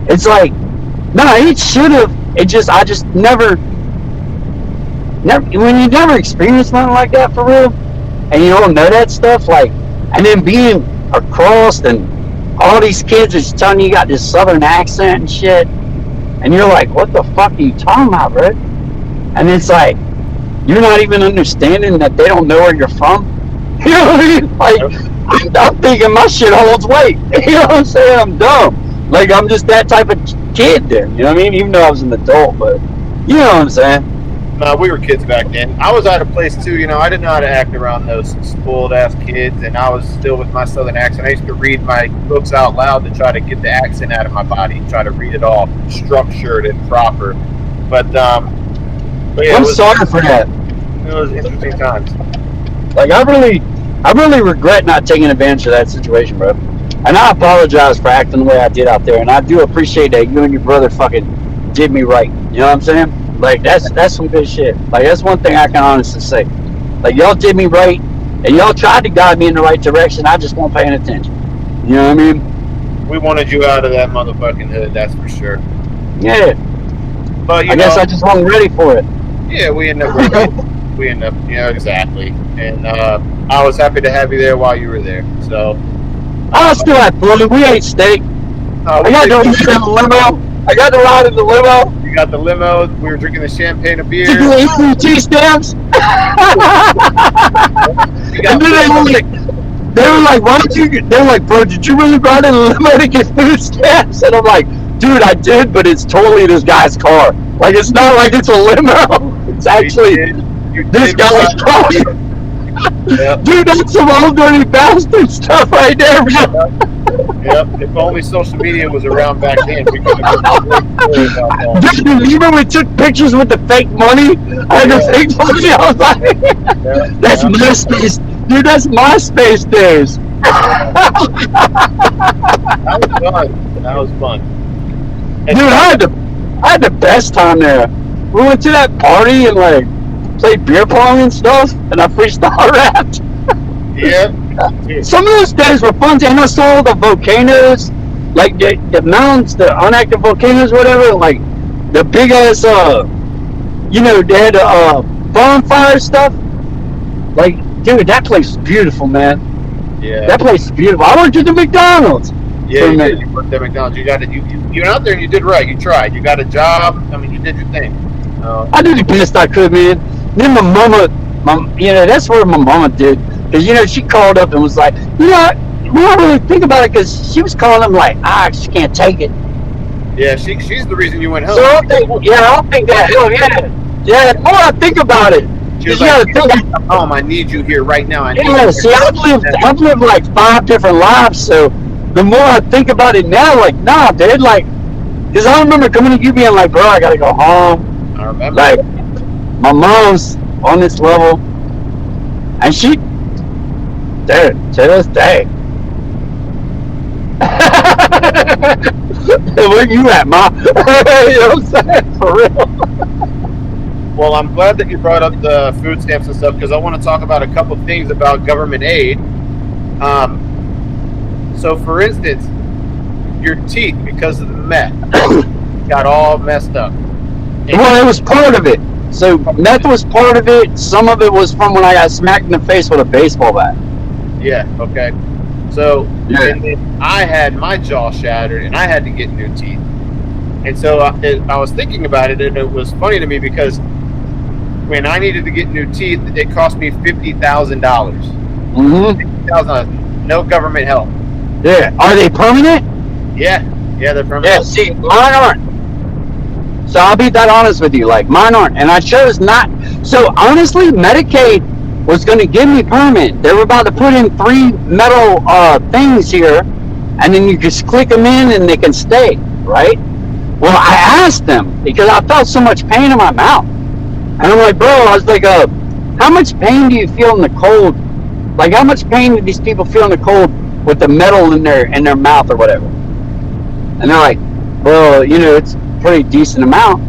it's like, no, it should have. I just never, when you never experienced nothing like that for real, and you don't know that stuff, like, and then being across and all these kids are just telling you got this southern accent and shit, and you're like, what the fuck are you talking about, bro? And it's like, you're not even understanding that they don't know where you're from. You know what I mean? Like, I'm thinking my shit holds weight. You know what I'm saying? I'm dumb. Like, I'm just that type of kid then. You know what I mean? Even though I was an adult, but you know what I'm saying? No, we were kids back then. I was out of place too. You know, I didn't know how to act around those spoiled ass kids, and I was still with my southern accent. I used to read my books out loud to try to get the accent out of my body, try to read it all structured and proper. But yeah, I'm sorry for that. It was interesting times. Like, I really regret not taking advantage of that situation, bro. And I apologize for acting the way I did out there. And I do appreciate that you and your brother fucking did me right. You know what I'm saying? Like, that's some good shit. Like, that's one thing I can honestly say. Like, y'all did me right, and y'all tried to guide me in the right direction. I just wasn't paying attention. You know what I mean? We wanted you out of that motherfucking hood, that's for sure. Yeah. But I guess I just wasn't ready for it. Yeah, we ended up, you know, exactly. And I was happy to have you there while you were there. So I still had fun. We ate steak. I got to ride in the limo. You got the limo. We were drinking the champagne and beer. Did you eat some cheese stamps? And then they were like, why did you? They were like, bro, did you really ride in a limo to get food stamps? And I'm like, dude, I did, but it's totally this guy's car. Like, it's not like it's a limo. It's actually this guy's car. Yep. Dude, that's some old dirty bastard stuff right there, bro. Yep. If only social media was around back then, we could have been about that. Dude, you remember we took pictures with the fake money? I had the fake money. I was like, that's MySpace. Dude, that's MySpace days. That was fun. Dude, I had the best time there. We went to that party and like played beer pong and stuff, and I freestyle rapped. Yeah. Some of those days were fun, and I saw the volcanoes, like the mountains, the unactive volcanoes, whatever, like the big ass, they had bonfire stuff. Like, dude, that place is beautiful, man. Yeah. That place is beautiful. I went to the McDonald's. Yeah, you did. You went to McDonald's. You went out there and you did right. You tried. You got a job. I mean, you did your thing. I did the best I could, man. Then my mama, that's where my mama did. Because, she called up and was like, we don't really think about it, because she was calling them like, she can't take it. Yeah, she's the reason you went home. So I don't think that, hell yeah. Yeah, the more I think about it, she was like, come home, I need you here right now. I've lived like 5 different lives, so the more I think about it now, like, nah, dude, like, because I remember coming to you being like, bro, I gotta go home. I remember. Like, my mom's on this level, and she, dude, to this day. Where you at, Ma? You know what I'm saying? For real. Well, I'm glad that you brought up the food stamps and stuff, because I want to talk about a couple things about government aid. So, for instance, your teeth, because of the meth, got all messed up. Well, it was part of it. So, meth was part of it. Some of it was from when I got smacked in the face with a baseball bat. Yeah, okay. So, and then I had my jaw shattered, and I had to get new teeth. And so I was thinking about it, and it was funny to me because when I needed to get new teeth, it cost me $50,000. $50,000, no government help. Yeah. Are they permanent? Yeah, they're permanent. Yeah, see, mine aren't. So I'll be that honest with you, like, mine aren't. And I chose not. So, honestly, Medicaid was going to give me permanent. They were about to put in 3 metal things here, and then you just click them in and they can stay, right? Well, I asked them because I felt so much pain in my mouth. And I'm like, bro, I was like, how much pain do you feel in the cold? Like, how much pain do these people feel in the cold with the metal in their mouth or whatever? And they're like, well, it's a pretty decent amount.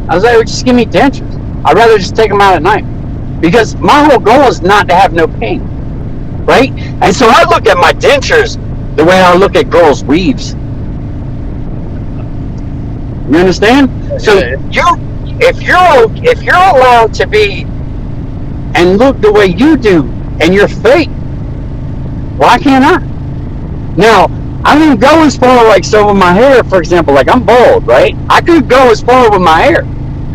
I was like, well, just give me dentures. I'd rather just take them out at night. Because my whole goal is not to have no pain, right? And so I look at my dentures the way I look at girls' weaves. You understand? So if you're allowed to be and look the way you do, and you're fake, why can't I? Now, I didn't go as far like so with my hair, for example. Like, I'm bald, right? I could go as far with my hair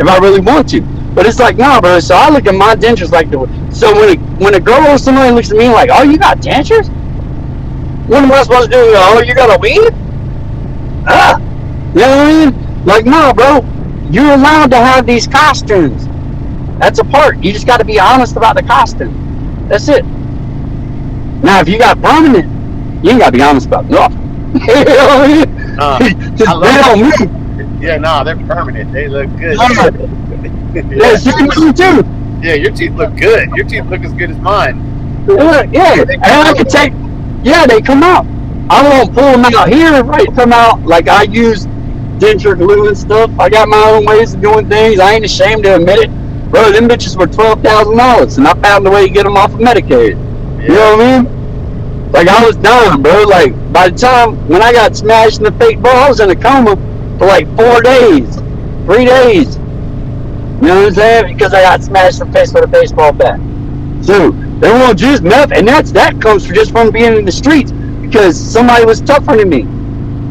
if I really want to. But it's like, no, bro. So I look at my dentures like so when a girl or somebody looks at me like, oh, you got dentures? What am I supposed to do? Oh, you got a weave? You know what I mean? Like, no, bro. You're allowed to have these costumes. That's a part. You just got to be honest about the costume. That's it. Now, if you got permanent, you ain't got to be honest about nothing. You know what I mean? Just bet on me. Yeah, no, they're permanent. They look good. Yeah, you too. Yeah, your teeth look good. Your teeth look as good as mine. Yeah, and I can take. Yeah, they come out. I won't pull them out here. Right, come out like I use denture glue and stuff. I got my own ways of doing things. I ain't ashamed to admit it. Bro, them bitches were $12,000, and I found a way to get them off of Medicaid. Yeah. You know what I mean? Like, I was done, bro. Like, by the time when I got smashed in the face, bro, I was in a coma for like 4 days, 3 days. You know what I'm saying? Because I got smashed in the face with a baseball bat. So they won't just meth, and that comes just from being in the streets because somebody was tougher than me.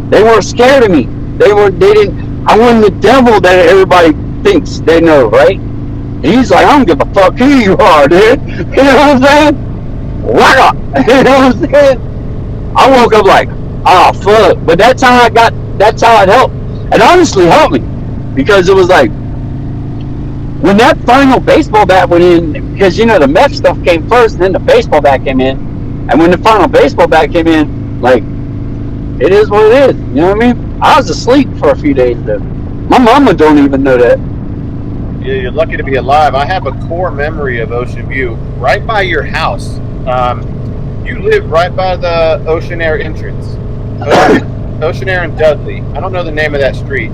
They weren't scared of me. They didn't. I wasn't the devil that everybody thinks they know, right? And he's like, I don't give a fuck who you are, dude. You know what I'm saying? Whack up. You know what I'm saying? I woke up like, oh fuck. But that's how it helped. It honestly helped me. Because it was like, when that final baseball bat went in, because you know the meth stuff came first, and then the baseball bat came in. And when the final baseball bat came in, like, it is what it is. You know what I mean? I was asleep for a few days though. My mama don't even know that. Yeah, you're lucky to be alive. I have a core memory of Ocean View right by your house. You live right by the Ocean Air entrance. Ocean Air and Dudley. I don't know the name of that street.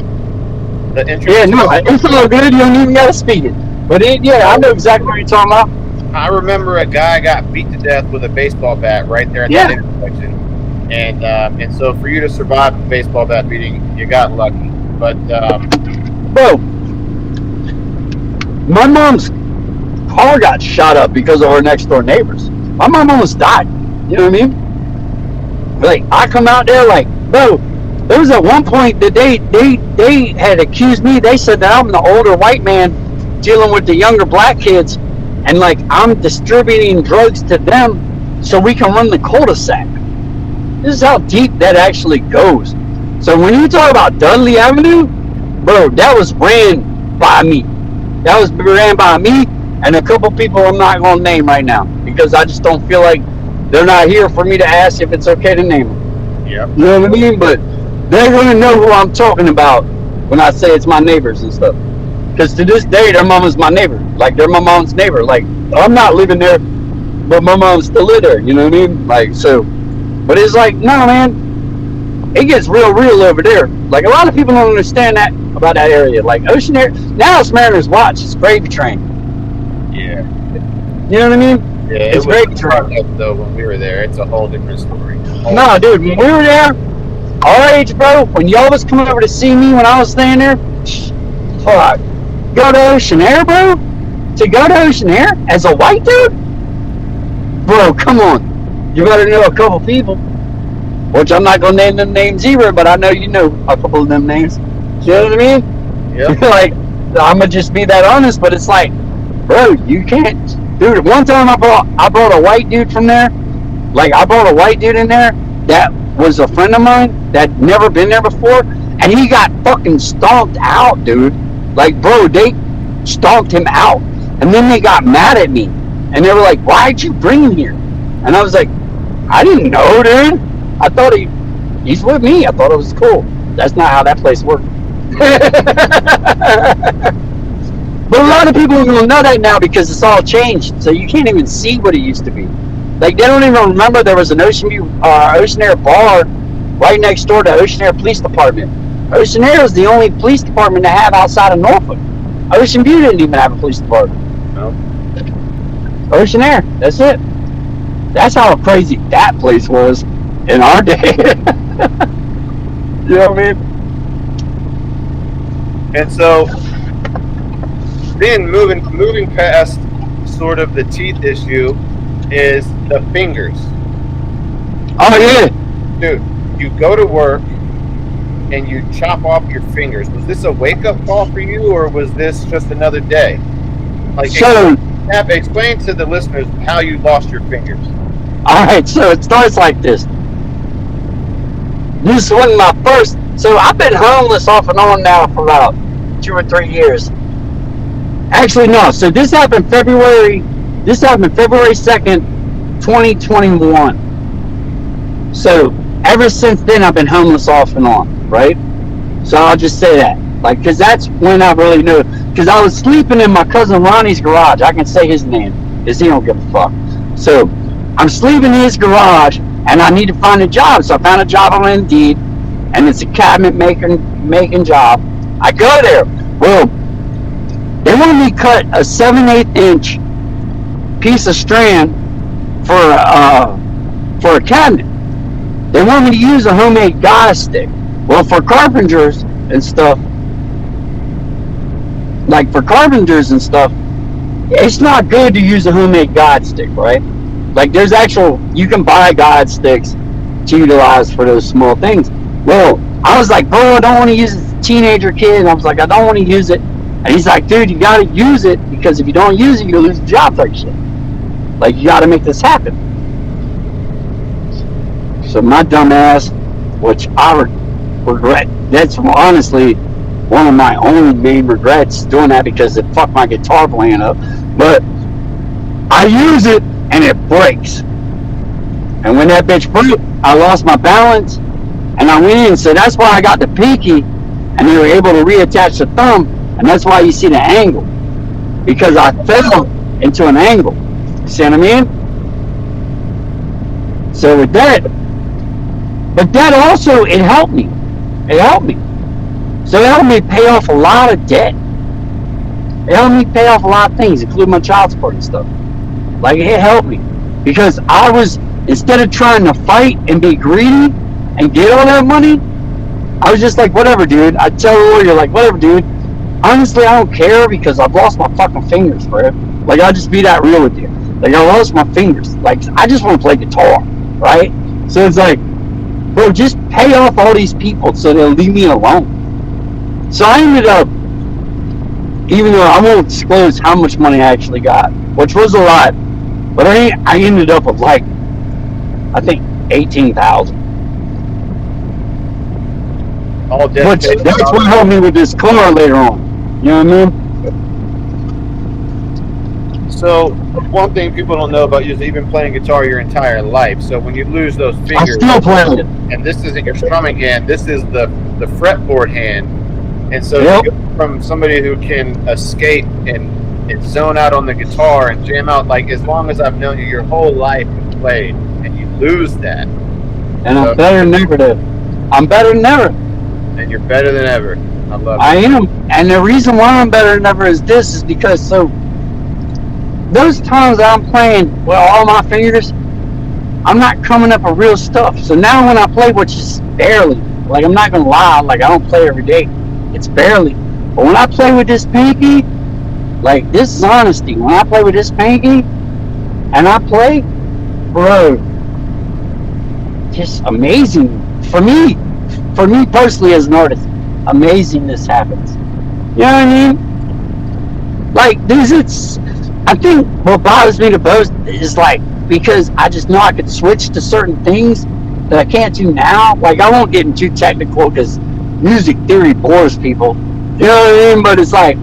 The entrance. Yeah, no, it's all good. You don't even gotta speed it. But I know exactly what you're talking about. I remember a guy got beat to death with a baseball bat right there at that intersection. And so for you to survive a baseball bat beating, you got lucky. But bro, my mom's car got shot up because of our next door neighbors. My mom almost died. You know what I mean? Like, I come out there like, bro, there was at one point that they had accused me. They said that I'm the older white man dealing with the younger black kids, and like I'm distributing drugs to them so we can run the cul-de-sac. This is how deep that actually goes. So when you talk about Dudley Avenue, bro, that was ran by me. That was ran by me and a couple people I'm not going to name right now because I just don't feel like they're not here for me to ask if it's okay to name them. Yep. You know what I mean? But they're going to know who I'm talking about when I say it's my neighbors and stuff. Because to this day, their mama's my neighbor. Like, they're my mom's neighbor. Like, I'm not living there, but my mom still live there. You know what I mean? Like, so, but it's like, no, man, it gets real over there. Like, a lot of people don't understand that about that area. Like, Ocean Air, now it's Mariners Watch. It's Gravy Train. Yeah. You know what I mean? Yeah, it's Gravy Train. Though, when we were there, it's a whole different story. No, dude, when we were there, our age, bro, when y'all was coming over to see me when I was staying there, fuck. Go to Ocean Air, bro? To go to Ocean Air as a white dude? Bro, come on. You better know a couple people. Which I'm not going to name them names either, but I know you know a couple of them names. You know what I mean? Yeah. Like, I'm going to just be that honest, but it's like, bro, you can't. Dude, one time I brought a white dude from there. Like, I brought a white dude in there that was a friend of mine that never been there before, and he got fucking stomped out, dude. Like, bro, they stomped him out. And then they got mad at me. And they were like, why'd you bring him here? And I was like, I didn't know, dude. I thought he's with me. I thought it was cool. That's not how that place worked. But a lot of people will know that now because it's all changed. So you can't even see what it used to be. Like, they don't even remember there was an Ocean Air bar right next door to Ocean Air Police Department. Ocean Air is the only police department to have outside of Norfolk. Ocean View didn't even have a police department. No. Ocean Air, that's it. That's how crazy that place was in our day. You know what I mean? And so, then moving past sort of the teeth issue is the fingers. Oh yeah. Dude, you go to work and you chop off your fingers. Was this a wake-up call for you, or was this just another day? Like, so, explain to the listeners how you lost your fingers. All right, so it starts like this. This wasn't my first. So I've been homeless off and on now for about 2 or 3 years. Actually, no. So this happened February 2nd, 2021. So ever since then, I've been homeless off and on, right? So I'll just say that, like, because that's when I really knew. Because I was sleeping in my cousin Ronnie's garage. I can say his name, because he don't give a fuck. So I'm sleeping in his garage, and I need to find a job. So I found a job on Indeed, and it's a cabinet making job. I go there. Well, they wanted me to cut a 7/8 inch piece of strand for a cabinet. They want me to use a homemade guy stick. Well, for carpenters and stuff, it's not good to use a homemade guide stick, right? Like, there's you can buy guide sticks to utilize for those small things. Well, I was like, bro, I don't want to use teenager kid, and I was like, I don't want to use it. And he's like, dude, you got to use it, because if you don't use it, you'll lose your job type shit. Like, you got to make this happen. So my dumb ass, which I regret, that's honestly one of my only main regrets, doing that, because it fucked my guitar playing up. But I use it and it breaks. And when that bitch broke, I lost my balance, and I went in. So that's why I got the pinky, and they were able to reattach the thumb, and that's why you see the angle, because I fell into an angle. See what I mean? So with that, but that also, it helped me. It helped me. So it helped me pay off a lot of debt. It helped me pay off a lot of things, including my child support and stuff. Like, it helped me, because I was, instead of trying to fight and be greedy and get all that money, I was just like, whatever, dude. I tell the lawyer, like, whatever, dude. Honestly, I don't care, because I've lost my fucking fingers, bro. Like, I'll just be that real with you. Like, I lost my fingers. Like, I just want to play guitar, right? So it's like, bro, just pay off all these people so they'll leave me alone. So I ended up, even though I won't disclose how much money I actually got, which was a lot, but I ended up with, like, I think $18,000. All Which, that's what helped me with this car later on. You know what I mean? So one thing people don't know about you is that you've been playing guitar your entire life. So when you lose those I'm fingers, still playing it. and this isn't your strumming hand, this is the fretboard hand. And so Yep. you go from somebody who can escape and zone out on the guitar and jam out, like, as long as I've known you, your whole life you played, and you lose that. And I'm better than ever, dude. I'm better than ever. And you're better than ever. I love it. I am. And the reason why I'm better than ever is this, is because, so, those times that I'm playing with all my fingers, I'm not coming up with real stuff. So now when I play, which is barely, like, I'm not gonna lie, like, I don't play every day. It's barely. But when I play with this pinky, like, this is honesty. When I play with this pinky, and I play, bro, just amazing. For me personally as an artist, amazingness happens. You know what I mean? Like, I think what bothers me the most is, like, because I just know I could switch to certain things that I can't do now. Like, I won't get into too technical, because music theory bores people. You know what I mean? But it's like,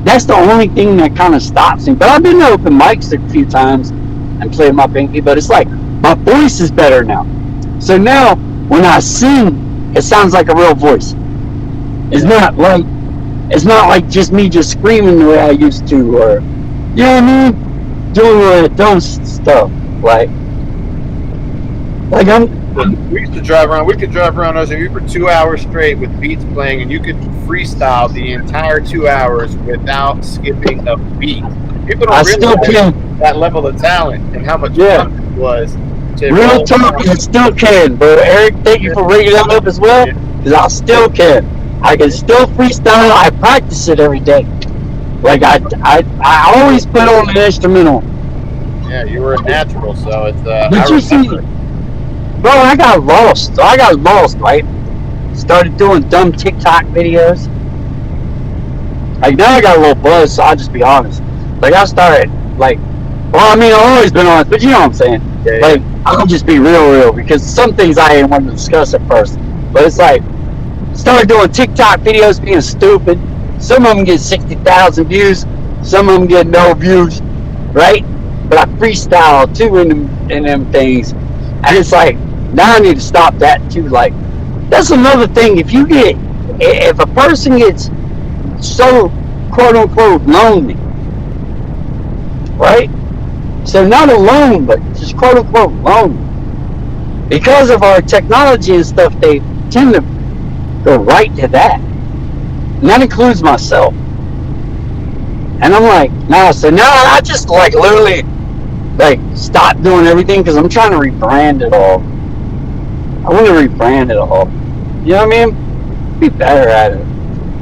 that's the only thing that kind of stops me. But I've been to open mics a few times and played my pinky, but it's like, my voice is better now. So now, when I sing, it sounds like a real voice. It's not like just me just screaming the way I used to, or, you know what I mean? Doing dumb stuff. Like we used to drive around. We could drive around us for 2 hours straight with beats playing, and you could freestyle the entire 2 hours without skipping a beat. People don't realize that level of talent and how much fun it was. Real talk, I still can, bro. Eric, thank you for bringing that up as well, because I still can. I can still freestyle. I practice it every day. Like, I always put on an instrumental. Yeah, you were a natural, so it's. Did you see? Bro, I got lost. So I got lost, right? Started doing dumb TikTok videos. Like, now I got a little buzz, so I'll just be honest. Like, I started, like, well, I mean, I've always been honest, but you know what I'm saying. Yeah. Like, I'll just be real, because some things I didn't want to discuss at first. But it's like, started doing TikTok videos being stupid. Some of them get 60,000 views. Some of them get no views, right? But I freestyle too in them things. And it's like, now I need to stop that too. Like, that's another thing. If a person gets so quote unquote lonely, right? So not alone, but just quote unquote lonely. Because of our technology and stuff, they tend to go right to that. And that includes myself. And I'm like, nah, so now I just like literally like stop doing everything, because I'm trying to rebrand it all. I want to rebrand it all. You know what I mean? Be better at it.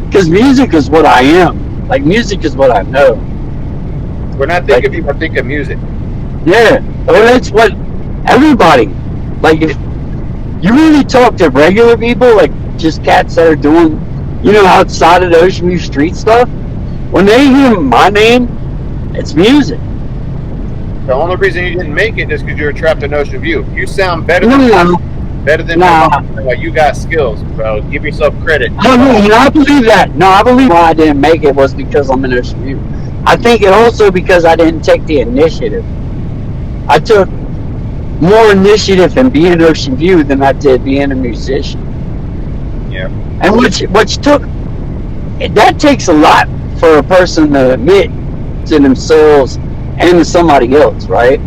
Because music is what I am. Like, music is what I know. When I think of you, I think of music. Yeah. Well, that's what everybody, like, if you really talk to regular people, like just cats that are doing, outside of the Ocean View street stuff, when they hear my name, it's music. The only reason you didn't make it is because you were trapped in Ocean View. You sound better than you got skills, bro. Give yourself credit. I believe that. No, I believe why I didn't make it was because I'm in Ocean View. I think it also because I didn't take the initiative. I took more initiative in being in Ocean View than I did being a musician. Yeah. And that takes a lot for a person to admit to themselves and to somebody else, right?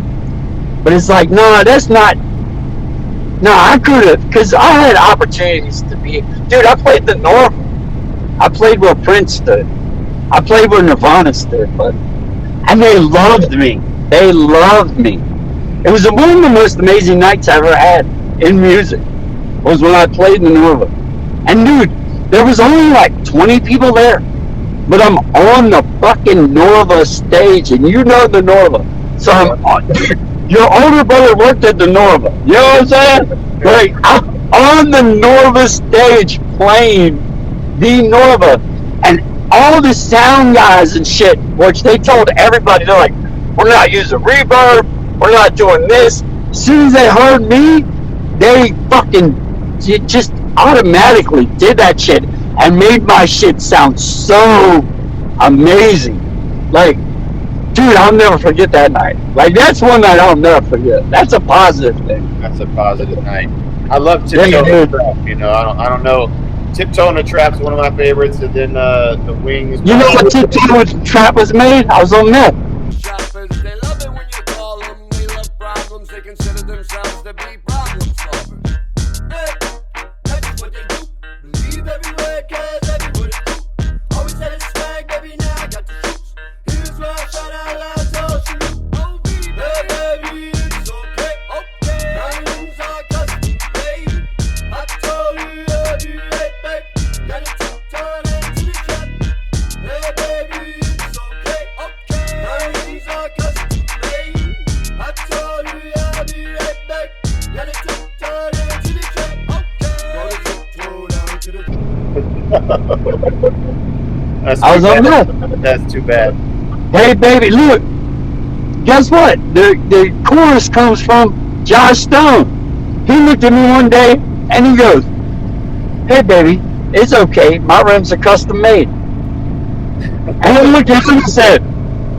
But it's like, no, that's not. No, I could have, because I had opportunities to be. Dude, I played the Normal. I played where Prince stood. I played where Nirvana stood, but and they loved me. They loved me. It was one of the most amazing nights I ever had in music. Was when I played in the Norva. And dude, there was only like 20 people there, but I'm on the fucking Norva stage, and you know the Norva. So I'm on. Your older brother worked at the Norva. You know what I'm saying? Like, I'm on the Norva stage playing the Norva, and all the sound guys and shit, which they told everybody, they're like, we're not using reverb, we're not doing this. As soon as they heard me, they fucking just automatically did that shit and made my shit sound so amazing. Like, dude, I'll never forget that night. Like, that's one night I'll never forget. That's a positive thing. That's a positive night. I love Tiptoe in the Trap. I don't know. Tiptoe in the Trap's one of my favorites, and then the Wings. You know what Tiptoe in the Trap was made? I was on Meth. They love it when you call them. They love problems. They consider themselves to be problem solvers. Hey, that's what they do. Believe every word, cause every word is true. Always had a swag, baby, now I got the shoes. Here's where I shout out loud, so she knew. Oh, baby, it's okay. Diamonds are custom made. I told you I'll be right back. Got a turn into the trap. Hey, baby, it's okay. Diamonds are custom made. I told you I'll be right back. Got a turn into the trap. Gonna tiptoe down to the That's I was on Meth. That's too bad. Hey, baby, look. Guess what? The chorus comes from Josh Stone. He looked at me one day and he goes, hey, baby, it's okay. My rims are custom made. And I looked at him and said,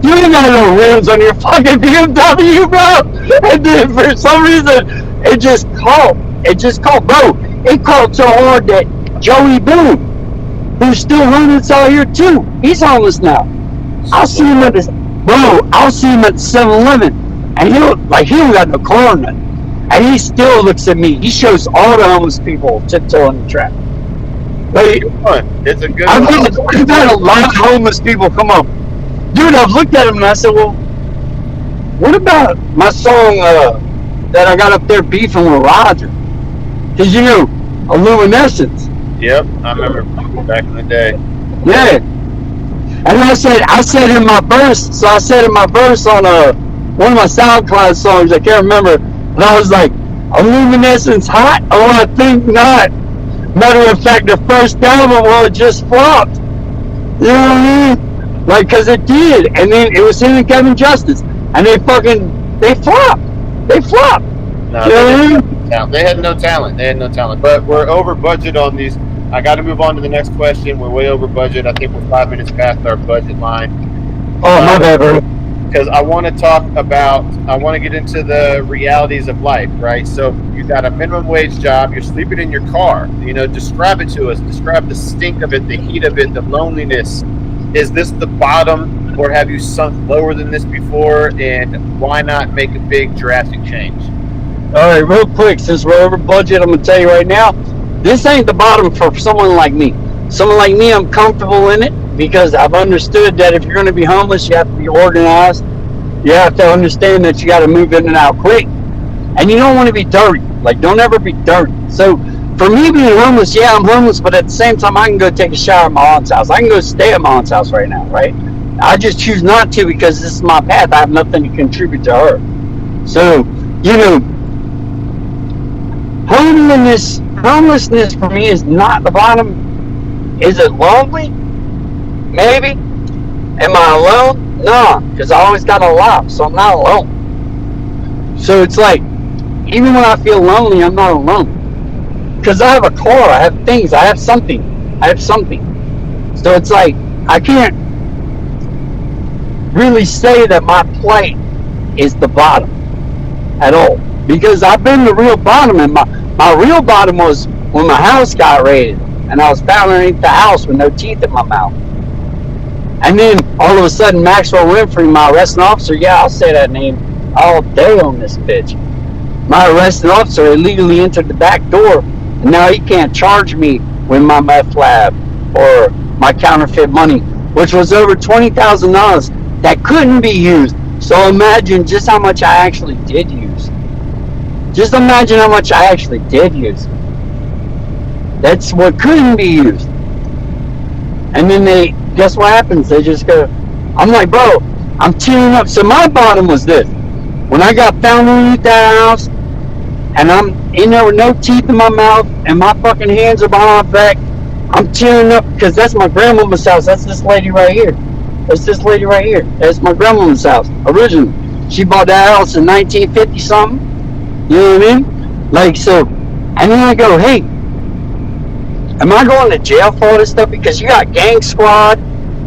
you ain't got no rims on your fucking BMW, bro. And then for some reason, it just caught. Bro, it caught so hard that Joey Boone, who's still homeless out here too, he's homeless now. I'll see him at the 7-Eleven, and he don't got no car or nothing. And he still looks at me. He shows all the homeless people Tiptoe in the Trap. Like, It's a good I've one. had a lot of homeless people come up. Dude, I've looked at him and I said, well, what about my song that I got up there beefing with Roger? Because, Illuminescence. Yep, I remember back in the day. Yeah. And I said in my verse, on one of my SoundCloud songs, I can't remember, but I was like, Illuminescence hot? Oh, I think not. Matter of fact, the first album, well, it just flopped. You know what I mean? Like, cause it did. And then it was him and Kevin Justice. And they flopped. They flopped. No, You know what I mean? they had no talent. But we're over budget on these. I got to move on to the next question. We're way over budget. I think we're 5 minutes past our budget line. Oh, my bad, bro. Because I want to get into the realities of life, right? So you got a minimum wage job. You're sleeping in your car. Describe it to us. Describe the stink of it, the heat of it, the loneliness. Is this the bottom, or have you sunk lower than this before? And why not make a big drastic change? All right, real quick, since we're over budget, I'm gonna tell you right now, this ain't the bottom for someone like me. Someone like me, I'm comfortable in it because I've understood that if you're gonna be homeless, you have to be organized. You have to understand that you got to move in and out quick, and you don't want to be dirty. Like, don't ever be dirty. So, for me being homeless, yeah, I'm homeless, but at the same time, I can go take a shower at my aunt's house. I can go stay at my aunt's house right now, right? I just choose not to because this is my path. I have nothing to contribute to her. So, homelessness for me is not the bottom. Is it lonely? Maybe. Am I alone? No, because I always got a lot, so I'm not alone. So it's like, even when I feel lonely, I'm not alone. Because I have a car, I have things, I have something. So it's like, I can't really say that my plight is the bottom at all. Because I've been the real bottom, and my real bottom was when my house got raided, and I was found underneath the house with no teeth in my mouth. And then all of a sudden, Maxwell Winfrey, my arresting officer, yeah, I'll say that name all day on this bitch. My arresting officer illegally entered the back door, and now he can't charge me with my meth lab or my counterfeit money, which was over $20,000 that couldn't be used. So imagine just how much I actually did use. Just imagine how much I actually did use. That's what couldn't be used. And then guess what happens? They just go, I'm like, bro, I'm tearing up. So my bottom was this. When I got found underneath that house, and I'm in there with no teeth in my mouth, and my fucking hands are behind my back, I'm tearing up because that's my grandmama's house. That's this lady right here. That's my grandmama's house, originally. She bought that house in 1950 something. You know what I mean? Like, so, and then I go, hey, am I going to jail for all this stuff? Because you got gang squad,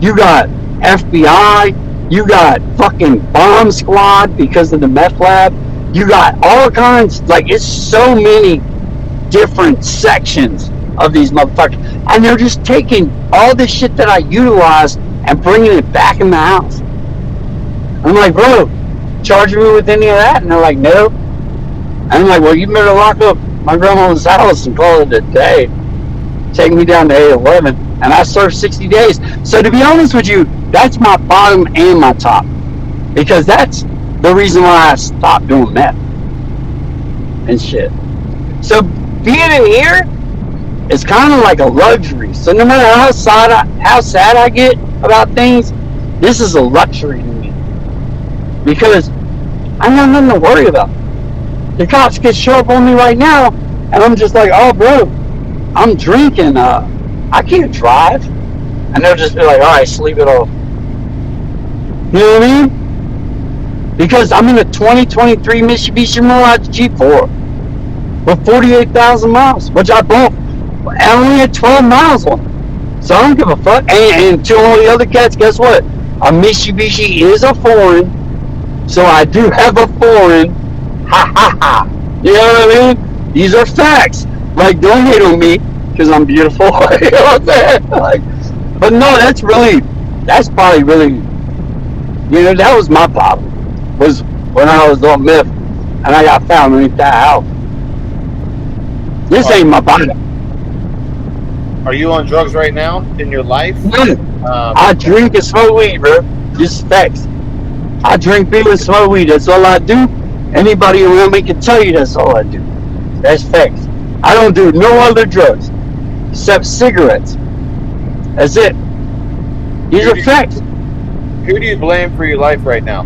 you got FBI, you got fucking bomb squad because of the meth lab, you got all kinds, like, it's so many different sections of these motherfuckers, and they're just taking all this shit that I utilized and bringing it back in the house. I'm like, bro, charging me with any of that? And they're like, no. And I'm like, well, you better lock up my grandma's house and call it a day. Take me down to 811, and I served 60 days. So to be honest with you, that's my bottom and my top, because that's the reason why I stopped doing meth and shit. So being in here is kind of like a luxury. So no matter how sad I get about things, this is a luxury to me, because I got nothing to worry about. The cops could show up on me right now, and I'm just like, oh, bro, I'm drinking, I can't drive. And they'll just be like, all right, sleep it off. You know what I mean? Because I'm in a 2023 Mitsubishi Mirage G4 with 48,000 miles, which I bought. I only had 12 miles on it. So I don't give a fuck. And to all the other cats, guess what? A Mitsubishi is a foreign, so I do have a foreign. Ha ha ha. You know what I mean? These are facts. Like, don't hate on me because I'm beautiful. You know what I'm saying? Like, but no, that's probably really, you know, that was my problem. Was when I was on meth and I got found underneath that house. This ain't my body. Are you on drugs right now in your life? I drink and smoke weed, bro. Just facts. I drink beer and smoke weed. That's all I do. Anybody around me can tell you that's all I do. That's facts. I don't do no other drugs except cigarettes. That's it. These are facts. Who do you blame for your life right now?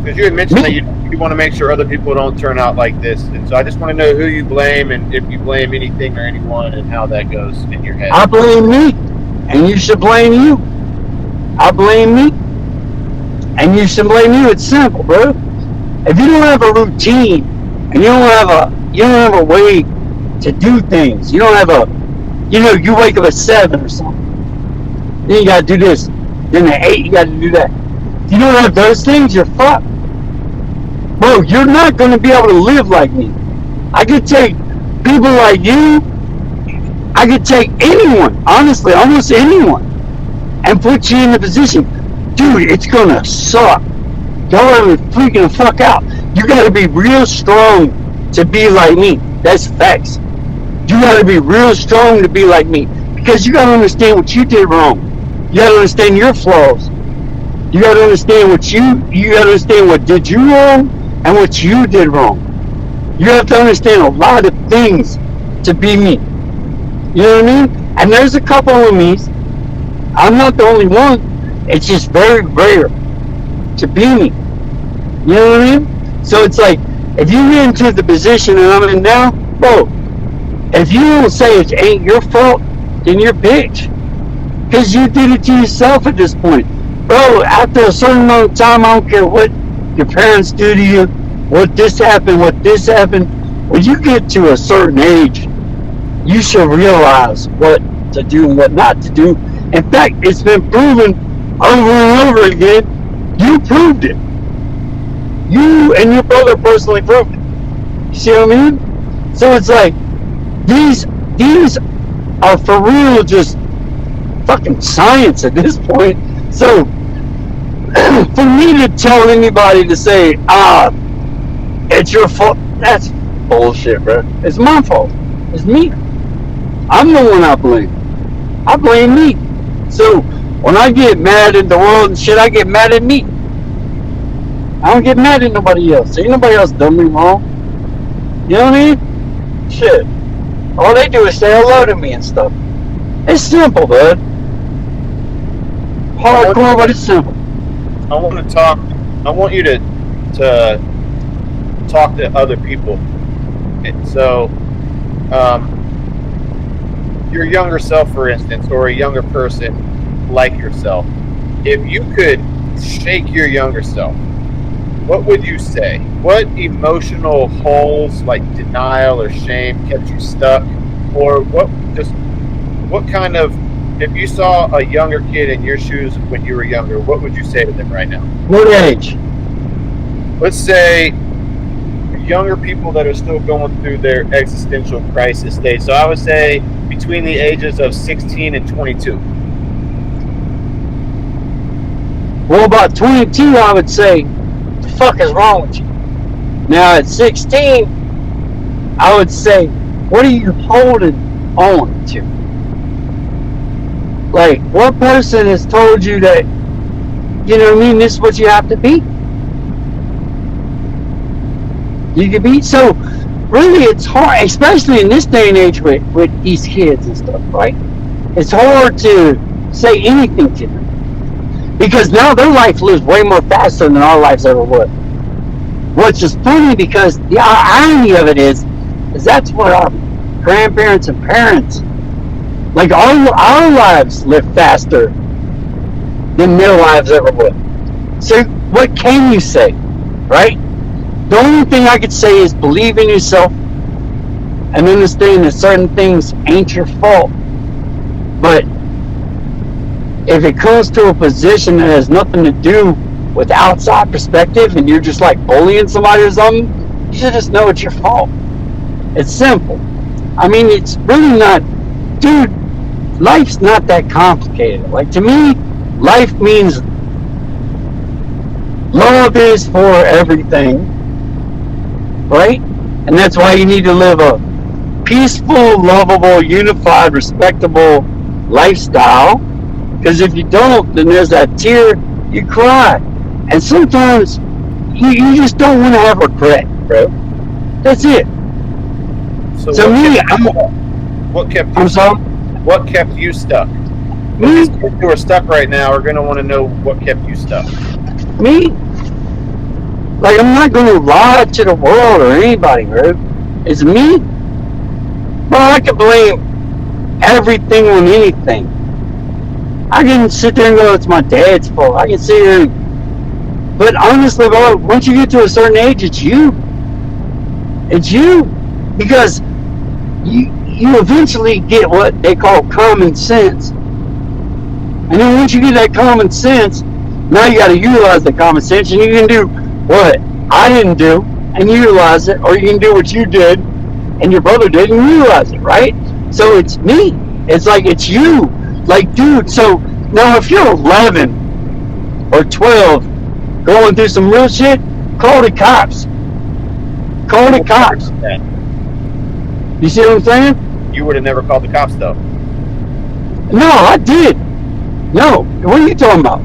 Because you had mentioned that you want to make sure other people don't turn out like this. And so I just want to know who you blame and if you blame anything or anyone and how that goes in your head. I blame me, and you should blame you. I blame me, and you should blame you. It's simple, bro. If you don't have a routine and you don't have a way to do things, you don't have you wake up at 7 or something. Then you gotta do this. Then at 8 you gotta do that. If you don't have those things, you're fucked. Bro, you're not gonna be able to live like me. I could take people like you, I could take anyone, honestly, almost anyone, and put you in the position. Dude, it's gonna suck. Y'all are freaking the fuck out. You gotta be real strong to be like me. That's facts. You gotta be real strong to be like me. Because you gotta understand what you did wrong. You gotta understand your flaws. You gotta understand you gotta understand what did you wrong and what you did wrong. You have to understand a lot of things to be me. You know what I mean? And there's a couple of me's. I'm not the only one. It's just very rare to be me. You know what I mean? So it's like, if you get into the position that I'm in now, bro, If you don't say it ain't your fault, then you're bitch. Because you did it to yourself at this point. Bro, after a certain amount of time, I don't care what your parents do to you, what this happened. When you get to a certain age, you should realize what to do and what not to do. In fact, it's been proven over and over again. You proved it. You and your brother personally proved it. You see what I mean? So it's like, these are for real just fucking science at this point. So for me to tell anybody to say, it's your fault, that's bullshit, bro. It's my fault. It's me. I'm the one I blame. I blame me. So when I get mad at the world and shit, I get mad at me. I don't get mad at nobody else. Ain't nobody else done me wrong. You know what I mean? Shit. All they do is say hello to me and stuff. It's simple, bud. Hardcore, but it's simple. I want you to talk to other people. And so, your younger self, for instance, or a younger person like yourself, if you could shake your younger self, what would you say? What emotional holes like denial or shame kept you stuck? Or what kind of, if you saw a younger kid in your shoes when you were younger, what would you say to them right now? What age? Let's say younger people that are still going through their existential crisis stage. So I would say between the ages of 16 and 22. Well, about 22, I would say, what the fuck is wrong with you? Now, at 16, I would say, what are you holding on to? Like, what person has told you that, you know what I mean, this is what you have to be? You can be, so really it's hard, especially in this day and age with these kids and stuff, right? It's hard to say anything to them. Because now their life lives way more faster than our lives ever would. Which is funny because the irony of it is that's what our grandparents and parents, like our lives live faster than their lives ever would. So what can you say, right? The only thing I could say is believe in yourself and understand that certain things ain't your fault. But if it comes to a position that has nothing to do with outside perspective and you're just like bullying somebody or something, you should just know it's your fault. It's simple. I mean, it's really not, dude, life's not that complicated. Like, to me, life means love is for everything, right? And that's why you need to live a peaceful, lovable, unified, respectable lifestyle. Because if you don't, then there's that tear, you cry. And sometimes you just don't want to have regret, bro. That's it. So me, what kept you I'm sorry? What kept you stuck? Me? These kids who are stuck right now are going to want to know what kept you stuck. Me? Like, I'm not going to lie to the world or anybody, bro. It's me. Bro, I can blame everything on anything. I can sit there and go, it's my dad's fault. I can sit there and, but honestly, bro, once you get to a certain age, it's you. It's you. Because you eventually get what they call common sense. And then once you get that common sense, now you got to utilize the common sense, and you can do what I didn't do and utilize it, or you can do what you did and your brother did and utilize it, right? So it's me. It's like, it's you. Like, dude, so now if you're 11 or 12 going through some real shit, call the cops. Call the cops. You see what I'm saying? You would have never called the cops, though. No, I did. No, what are you talking about?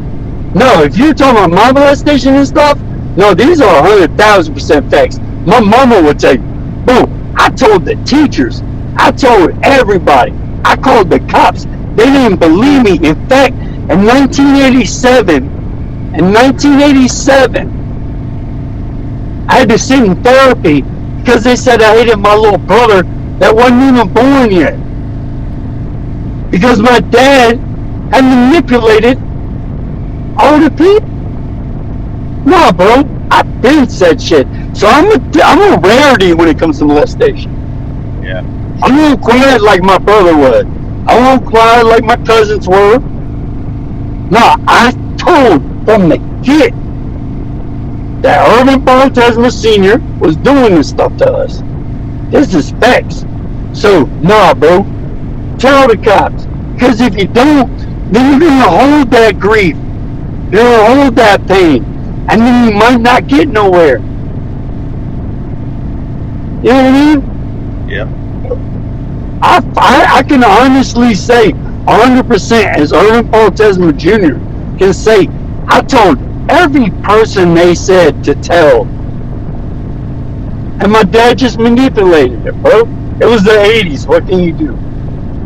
No, if you're talking about my molestation and stuff, no, these are 100,000% facts. My mama would tell you, boom, I told the teachers, I told everybody, I called the cops. They didn't believe me. In fact, in 1987, I had to sit in therapy because they said I hated my little brother that wasn't even born yet. Because my dad had manipulated all the people. Nah, bro, I've been said shit. So I'm a rarity when it comes to molestation. Yeah. I'm not quiet like my brother was. I won't quiet like my cousins were. No, I told from the get that Urban Paul Tesmer Sr. was doing this stuff to us. This is facts. So, nah, bro, tell the cops. Because if you don't, then you're going to hold that grief. You're going to hold that pain. And then you might not get nowhere. You know what I mean? Yeah. I can honestly say 100% as Urban Paul Tesmer Jr. can say, I told every person they said to tell. And my dad just manipulated it, bro. It was the 80s. What can you do?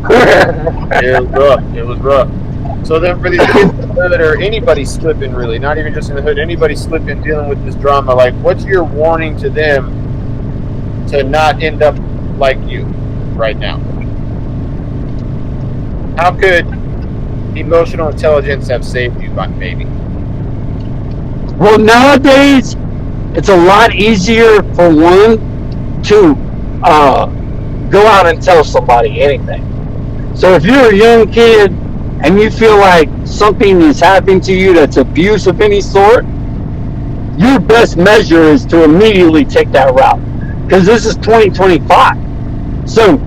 It was rough. It was rough. So then for these kids in the hood, or anybody slipping really, not even just in the hood, anybody slipping dealing with this drama, like what's your warning to them to not end up like you right now? How could emotional intelligence have saved you, baby? Well, nowadays, it's a lot easier for one to go out and tell somebody anything. So if you're a young kid and you feel like something is happening to you that's abuse of any sort, your best measure is to immediately take that route. Because this is 2025. So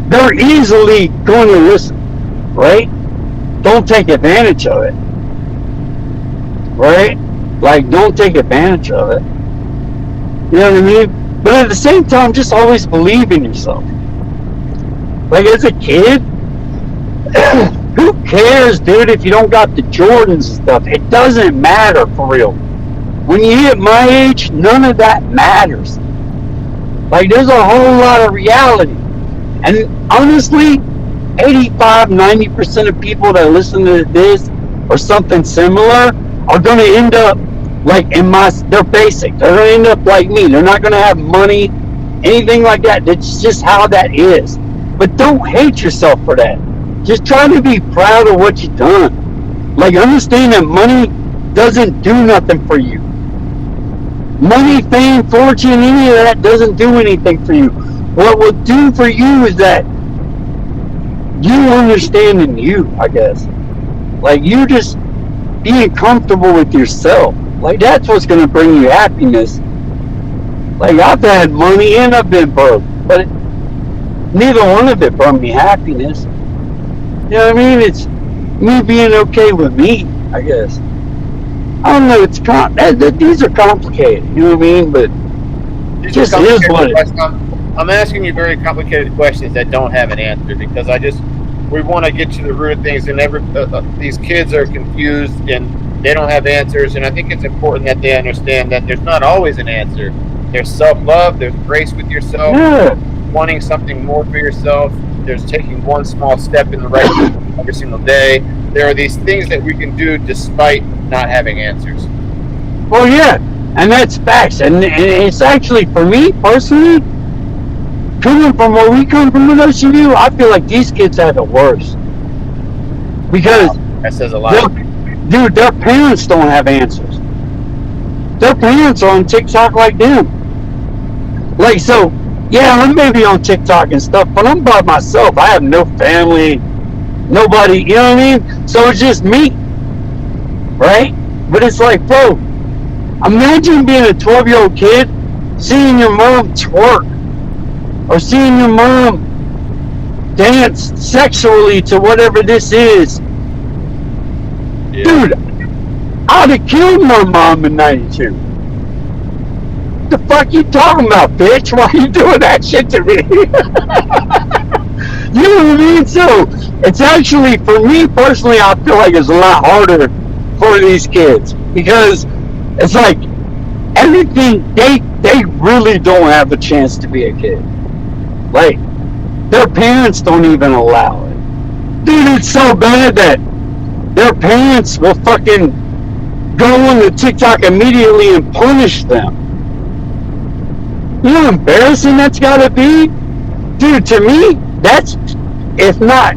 they're easily going to listen, right? Don't take advantage of it, right? Like, don't take advantage of it. You know what I mean? But at the same time, just always believe in yourself. Like, as a kid, who cares, dude, if you don't got the Jordans and stuff? It doesn't matter, for real. When you hit my age, none of that matters. Like, there's a whole lot of reality. And honestly, 85-90% of people that listen to this or something similar are going to end up like they're basic. They're going to end up like me. They're not going to have money, anything like that. That's just how that is. But don't hate yourself for that. Just try to be proud of what you've done. Like, understand that money doesn't do nothing for you. Money, fame, fortune, any of that doesn't do anything for you. What will do for you is that you understanding you, I guess. Like, you just being comfortable with yourself. Like, that's what's going to bring you happiness. Like, I've had money and I've been broke, but neither one of it brought me happiness. You know what I mean? It's me being okay with me, I guess. I don't know, these are complicated, you know what I mean? But it just is what it is. I'm asking you very complicated questions that don't have an answer, because we want to get to the root of things, and these kids are confused and they don't have answers, and I think it's important that they understand that there's not always an answer. There's self-love, there's grace with yourself, wanting something more for yourself, there's taking one small step in the right direction every single day. There are these things that we can do despite not having answers. Well, yeah, and that's facts, and it's actually, for me personally, coming from where we come from with OCU, I feel like these kids have it worse. Because that says a lot. Dude, their parents don't have answers. Their parents are on TikTok like them. Like, so, yeah, I'm maybe on TikTok and stuff, but I'm by myself. I have no family, nobody, you know what I mean? So it's just me, right? But it's like, bro, imagine being a 12-year-old kid, seeing your mom twerk, or seeing your mom dance sexually to whatever this is. Yeah. Dude, I'd have killed my mom in 92. The fuck you talking about, bitch? Why are you doing that shit to me? You know what I mean? So, it's actually, for me personally, I feel like it's a lot harder for these kids. Because it's like, everything, they really don't have a chance to be a kid. Like, their parents don't even allow it. Dude, it's so bad that their parents will fucking go on the TikTok immediately and punish them. You know how embarrassing that's gotta be? dude, to me, that's, if not,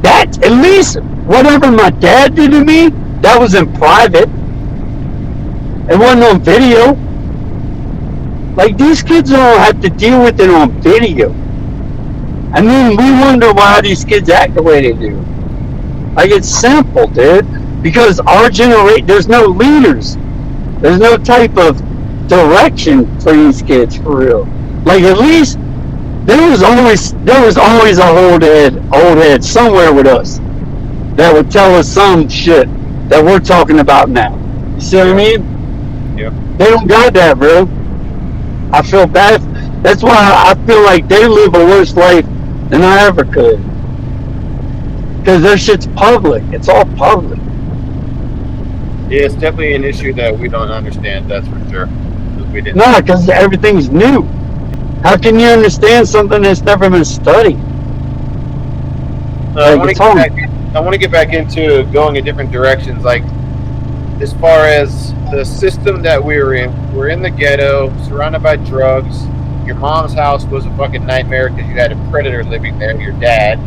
that, at least whatever my dad did to me, that was in private. It wasn't on video. Like, these kids don't have to deal with it on video. And then we wonder why these kids act the way they do. Like, it's simple, dude. Because our generation, there's no leaders. There's no type of direction for these kids, for real. Like, at least there was always a old head somewhere with us that would tell us some shit that we're talking about now. You see what I mean? Yep. They don't got that, bro. I feel bad. That's why I feel like they live a worse life than I ever could. Because their shit's public. It's all public. Yeah, it's definitely an issue that we don't understand, that's for sure. We didn't. No, because everything's new. How can you understand something that's never been studied? I want to get back into going in different directions. Like, as far as the system that we were in the ghetto, surrounded by drugs. Your mom's house was a fucking nightmare because you had a predator living there, your dad.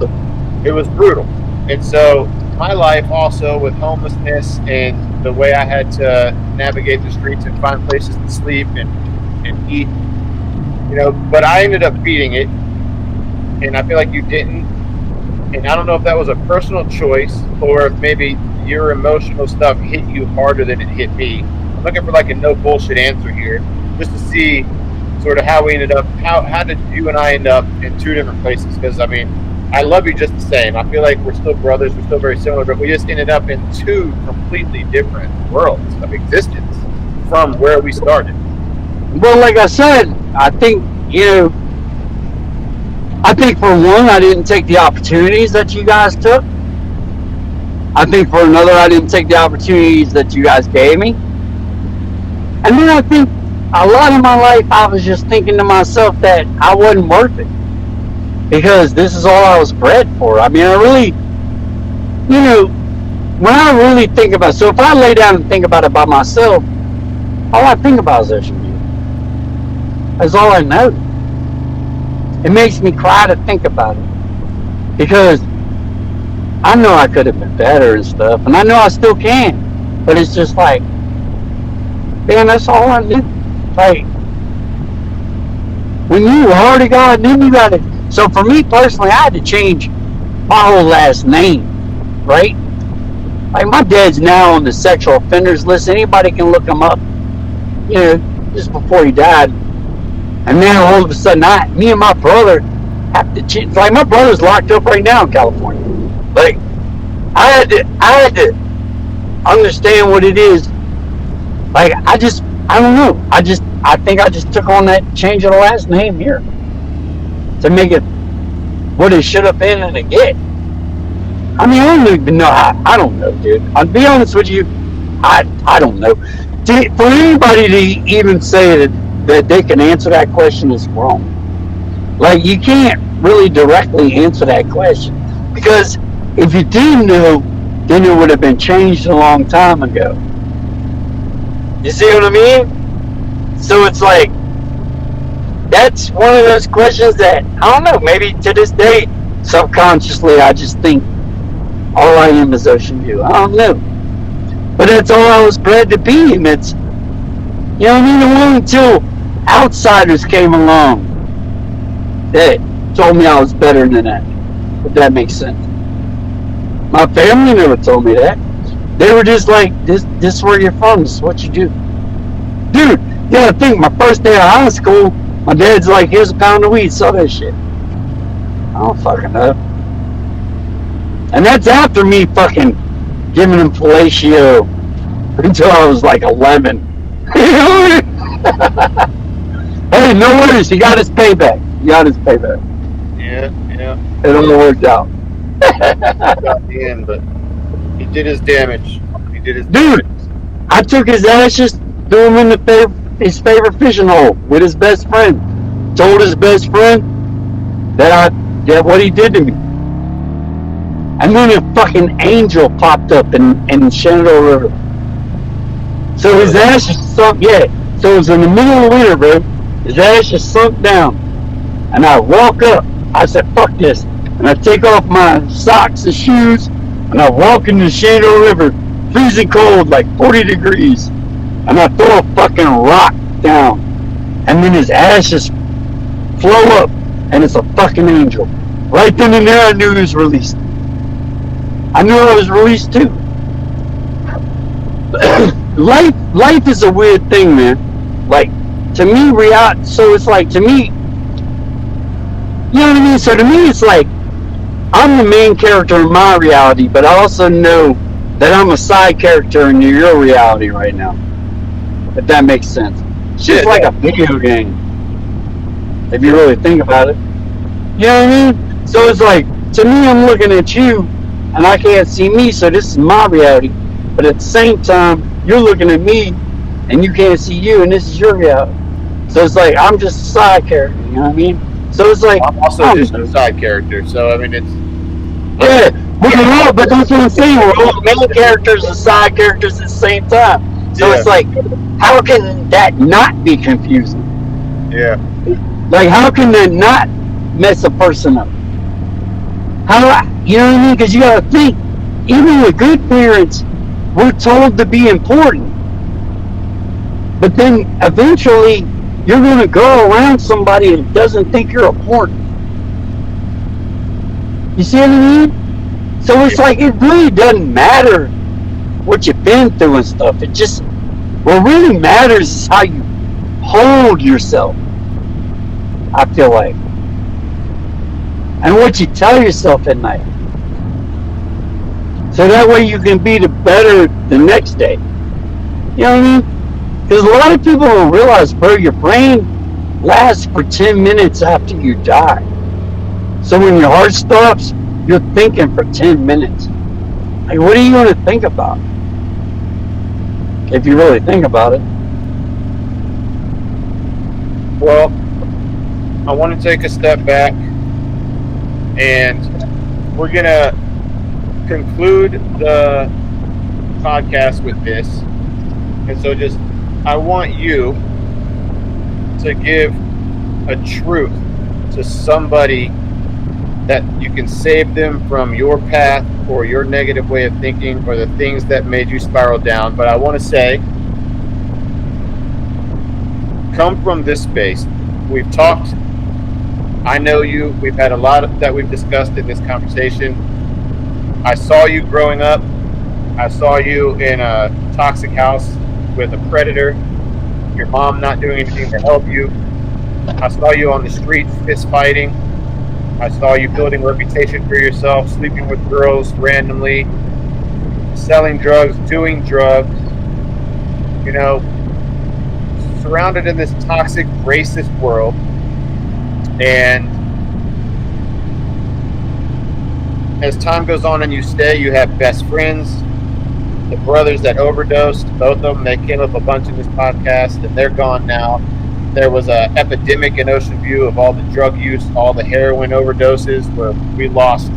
It was brutal. And so my life also with homelessness and the way I had to navigate the streets and find places to sleep and eat, you know, but I ended up beating it, and I feel like you didn't. And I don't know if that was a personal choice or if maybe your emotional stuff hit you harder than it hit me. I'm looking for like a no bullshit answer here, just to see sort of how we ended up, how did you and I end up in two different places? Because I mean, I love you just the same. I feel like we're still brothers, we're still very similar, but we just ended up in two completely different worlds of existence from where we started. Well, like I said, I think, you know, I think for one, I didn't take the opportunities that you guys took. I think for another, I didn't take the opportunities that you guys gave me. And then I think a lot of my life, I was just thinking to myself that I wasn't worth it. Because this is all I was bred for. I mean, I really, you know, when I really think about it, so if I lay down and think about it by myself, all I think about is Ocean View. That's all I know. It makes me cry to think about it. Because I know I could have been better and stuff, and I know I still can. But it's just like, man, that's all I did. Like, when you are to God, then you got to. So for me personally, I had to change my whole last name, right? Like, my dad's now on the sexual offenders list. Anybody can look him up, you know, just before he died. And now all of a sudden, me and my brother have to change. Like, my brother's locked up right now in California. Like, I had to understand what it is. Like, I don't know. I think I just took on that change of the last name here to make it what it should have been and to get. I mean, I don't even know. I don't know, dude. I'll be honest with you. I don't know. For anybody to even say that they can answer that question is wrong. Like, you can't really directly answer that question, because if you do know, then it would have been changed a long time ago. You see what I mean? So it's like, that's one of those questions that, I don't know, maybe to this day, subconsciously, I just think all I am is Ocean View. I don't know. But that's all I was bred to be, and it's, you know what I mean? It wasn't until outsiders came along that told me I was better than that, if that makes sense. My family never told me that. They were just like, this is where you're from, this is what you do. Dude, you gotta think, my first day of high school, my dad's like, here's a pound of weed, sell that shit. I don't fucking know. And that's after me fucking giving him fellatio until I was like 11. Hey, no worries, he got his payback. Yeah. It all worked out. At the end, but he did his damage. Dude, I took his ashes, threw him in his favorite fishing hole with his best friend. Told his best friend that what he did to me. And then a fucking angel popped up in Shenandoah River. So his ashes sunk, so it was in the middle of winter, bro. His ashes sunk down. And I walk up I said, fuck this. And I take off my socks and shoes, and I walk into the Shenandoah River, freezing cold, like 40 degrees. And I throw a fucking rock down. And then his ashes flow up, and it's a fucking angel. Right then and there, I knew he was released. I knew I was released too. Life is a weird thing, man. Like, to me, so it's like, to me, you know what I mean? So to me, it's like, I'm the main character in my reality, but I also know that I'm a side character in your reality right now. If that makes sense. It's just like a video game. If you really think about it. You know what I mean? So it's like, to me, I'm looking at you, and I can't see me, so this is my reality. But at the same time, you're looking at me, and you can't see you, and this is your reality. So it's like, I'm just a side character, you know what I mean? So it's like, I'm also just a side character, so I mean, it's... Yeah, but that's what I'm saying. We're all main characters and side characters at the same time. So it's like, how can that not be confusing? Yeah. Like, how can that not mess a person up? How, you know what I mean? Because you gotta think, even with good parents, we're told to be important. But then eventually, you're gonna go around somebody that doesn't think you're important. You see what I mean? So it's like, it really doesn't matter what you've been through and stuff. It just, what really matters is how you hold yourself, I feel like. And what you tell yourself at night. So that way you can be the better the next day. You know what I mean? Because a lot of people don't realize, bro, your brain lasts for 10 minutes after you die. So when your heart stops, you're thinking for 10 minutes. Like, what are you going to think about? If you really think about it. Well, I want to take a step back, and we're going to conclude the podcast with this. And so I want you to give a truth to somebody that you can save them from your path or your negative way of thinking or the things that made you spiral down. But I want to say, come from this space. We've talked. I know you. We've had a lot that we've discussed in this conversation. I saw you growing up. I saw you in a toxic house with a predator. Your mom not doing anything to help you. I saw you on the street fist fighting. I saw you building a reputation for yourself, sleeping with girls randomly, selling drugs, doing drugs, you know, surrounded in this toxic, racist world. And as time goes on and you stay, you have best friends. The brothers that overdosed, both of them, they came up a bunch in this podcast, and they're gone now. There was an epidemic in Ocean View of all the drug use, all the heroin overdoses, where we lost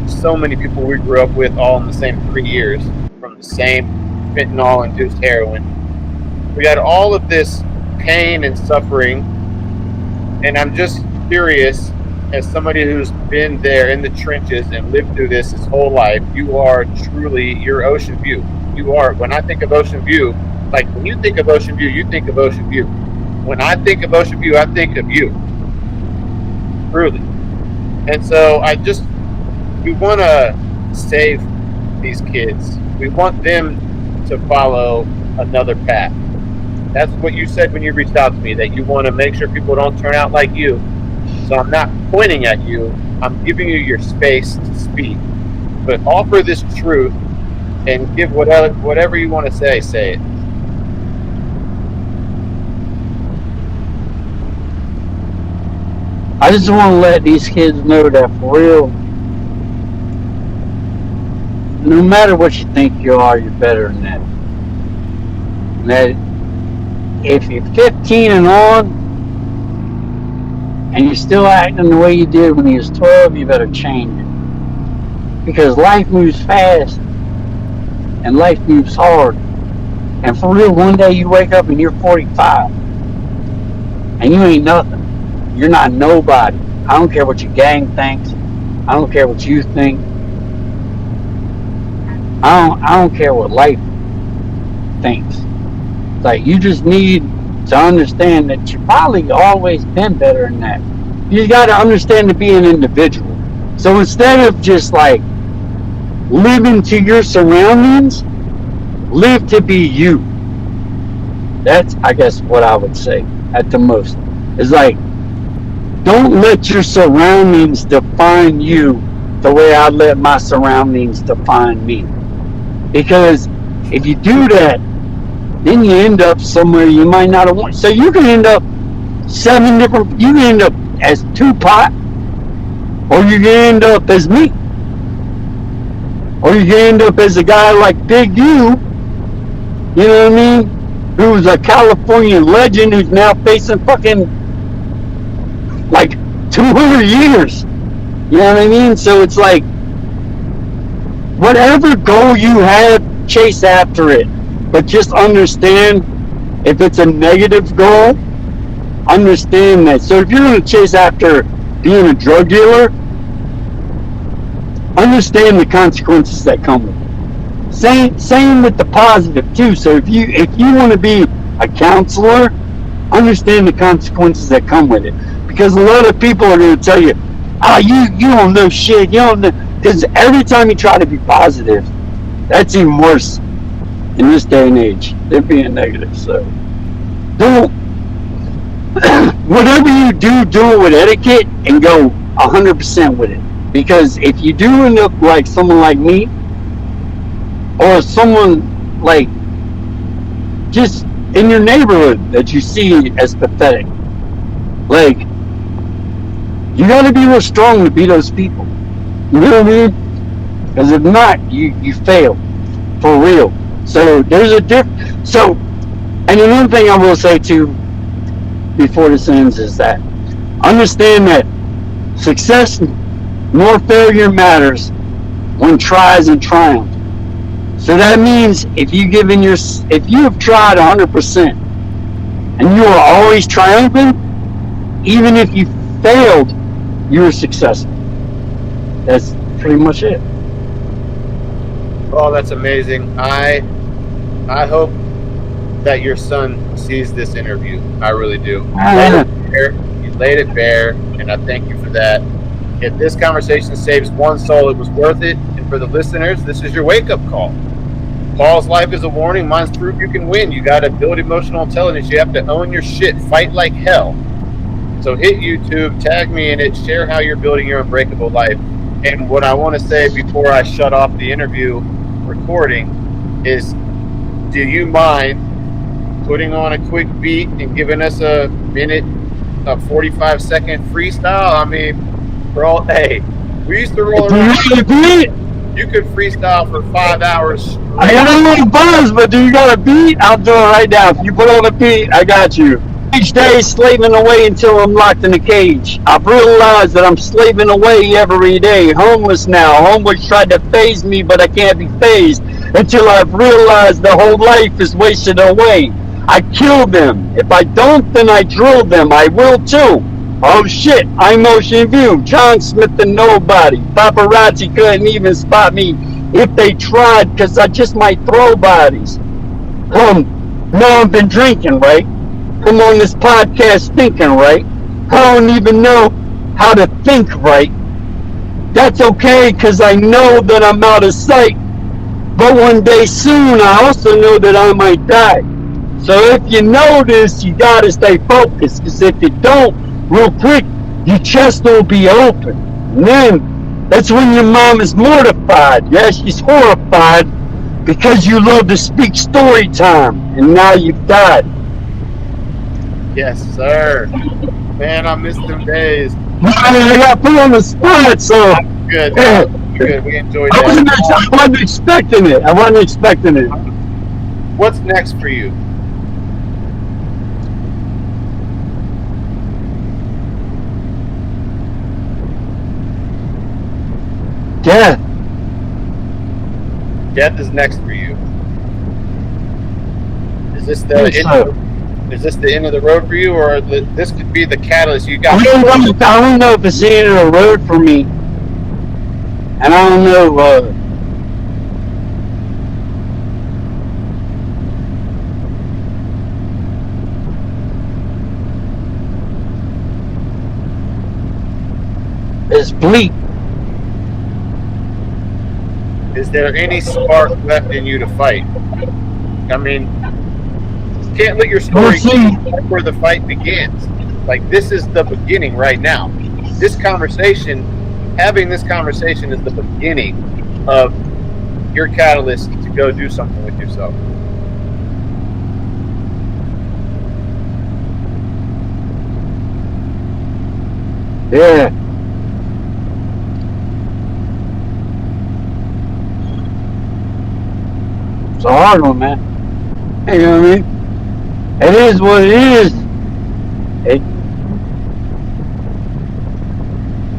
so many people we grew up with all in the same 3 years from the same fentanyl-induced heroin. We had all of this pain and suffering, and I'm just curious, as somebody who's been there in the trenches and lived through this his whole life, you are truly your Ocean View. You are, when I think of Ocean View, like when you think of Ocean View, you think of Ocean View. When I think of Ocean View, I think of you. Truly. And so we want to save these kids. We want them to follow another path. That's what you said when you reached out to me, that you want to make sure people don't turn out like you. So I'm not pointing at you. I'm giving you your space to speak. But offer this truth and give whatever you want to say it. I just want to let these kids know that for real, no matter what you think you are, you're better than that. And that if you're 15 and on, and you're still acting the way you did when you was 12, you better change it. Because life moves fast, and life moves hard. And for real, one day you wake up and you're 45, and you ain't nothing. You're not nobody. I don't care what your gang thinks. I don't care what you think. I don't care what life thinks. Like, you just need to understand that you've probably always been better than that. You got to understand to be an individual. So instead of just like living to your surroundings, live to be you. That's, I guess, what I would say at the most. Is like, don't let your surroundings define you the way I let my surroundings define me. Because if you do that, then you end up somewhere you might not have wanted. So you can end up you can end up as Tupac, or you can end up as me, or you can end up as a guy like Big U, you know what I mean, who's a California legend who's now facing fucking like 200 years. You know what I mean? So it's like, whatever goal you have, chase after it. But just understand, if it's a negative goal, understand that. So if you're going to chase after being a drug dealer, understand the consequences that come with it. Same with the positive too. So if you want to be a counselor, understand the consequences that come with it. Because a lot of people are going to tell you, you don't know shit, you don't know. Because every time you try to be positive, that's even worse in this day and age than being negative. So don't, whatever you do it with etiquette and go 100% with it. Because if you do end up like someone like me, or someone like just in your neighborhood that you see as pathetic, like, you gotta be real strong to be those people. You know what I mean? Because if not, you fail for real. So there's a so, and another thing I will say too before this ends is that understand that success nor failure matters when tries and triumph. So that means if you have tried 100% and you are always triumphant, even if you failed, you were successful. That's pretty much it. Oh, that's amazing. I hope that your son sees this interview. I really do. You laid it bare, and I thank you for that. If this conversation saves one soul, it was worth it. And for the listeners, this is your wake-up call. Paul's life is a warning. Mine's proof you can win. You got to build emotional intelligence. You have to own your shit. Fight like hell. So hit YouTube, tag me in it, share how you're building your unbreakable life. And what I want to say before I shut off the interview recording is, do you mind putting on a quick beat and giving us a 45-second freestyle? I mean, hey, we used to roll around. You could freestyle for 5 hours. I got a little buzz, but do you got a beat? I'll do it right now. If you put on a beat, I got you. Each day slaving away until I'm locked in a cage. I've realized that I'm slaving away every day. Homeless now. Homeless tried to phase me, but I can't be phased until I've realized the whole life is wasted away. I kill them. If I don't, then I drill them. I will too. Oh shit, I'm Ocean View. John Smith and nobody. Paparazzi couldn't even spot me if they tried, cause I just might throw bodies. Now I've been drinking, right? I'm on this podcast thinking, right? I don't even know how to think right. That's okay, cause I know that I'm out of sight. But one day soon, I also know that I might die. So if you know this, you gotta stay focused, cause if you don't, real quick, your chest will be open. And then, that's when your mom is mortified. Yeah, she's horrified because you love to speak story time, and now you've died. Yes, sir. Man, I missed them days. I got put on the spot, so. Good. Good. We enjoyed I that. wasn't expecting it. What's next for you? Death. Death is next for you. Is this the Is this the end of the road for you, or this could be the catalyst? You I got. don't know if it's the end of the road for me, and I don't know. It's bleak. Is there any spark left in you to fight? I mean, you can't let your story end where the fight begins. Like, this is the beginning right now. This conversation, having this conversation, is the beginning of your catalyst to go do something with yourself. Yeah. It's a hard one, man. You know what I mean? It is what it is.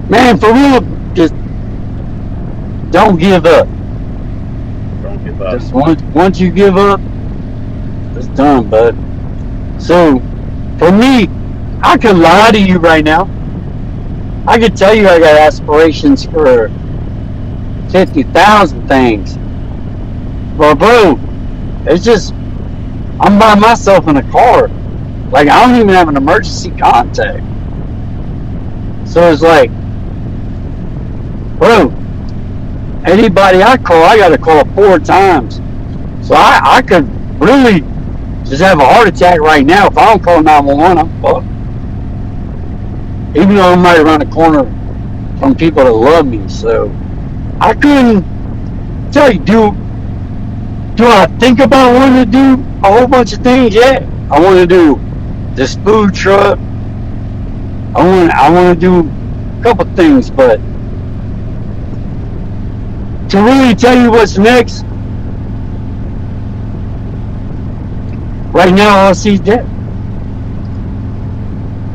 Man, for real, just don't give up. Don't give up. Just once you give up, it's done, bud. So, for me, I could lie to you right now. I could tell you I got aspirations for 50,000 things. But bro, it's just, I'm by myself in a car. Like, I don't even have an emergency contact. So it's like, bro, anybody I call, I gotta call 4 times. So I could really just have a heart attack right now. If I don't call 911, I'm fucked. Even though I'm right around the corner from people that love me. So I couldn't tell you, do I think about wanting to do a whole bunch of things? Yeah. I want to do this food truck. I want to do a couple things, but to really tell you what's next, right now all I see is death.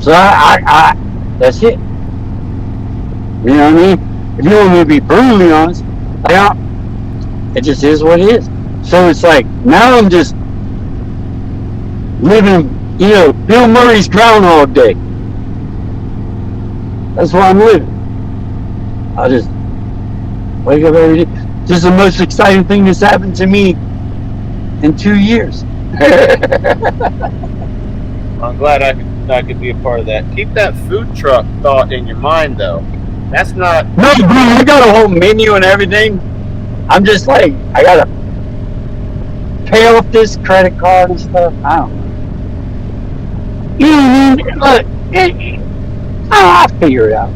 So I that's it. You know what I mean? If you want me to be brutally honest, yeah, it just is what it is. So it's like, now I'm just living, Bill Murray's Groundhog Day. That's what I'm living. I just wake up every day. This is the most exciting thing that's happened to me in 2 years. I'm glad I could be a part of that. Keep that food truck thought in your mind, though. That's not. No, bro, I got a whole menu and everything. I'm just like, I gotta pay off this credit card and stuff. I don't know. You know what I mean? Look, I'll figure it out.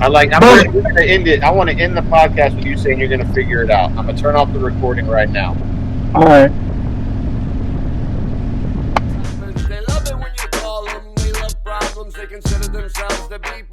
I'm gonna end it. I want to end the podcast with you saying you're gonna figure it out. I'm gonna turn off the recording right now. All right. They love it when you call them. They love problems. They consider themselves to be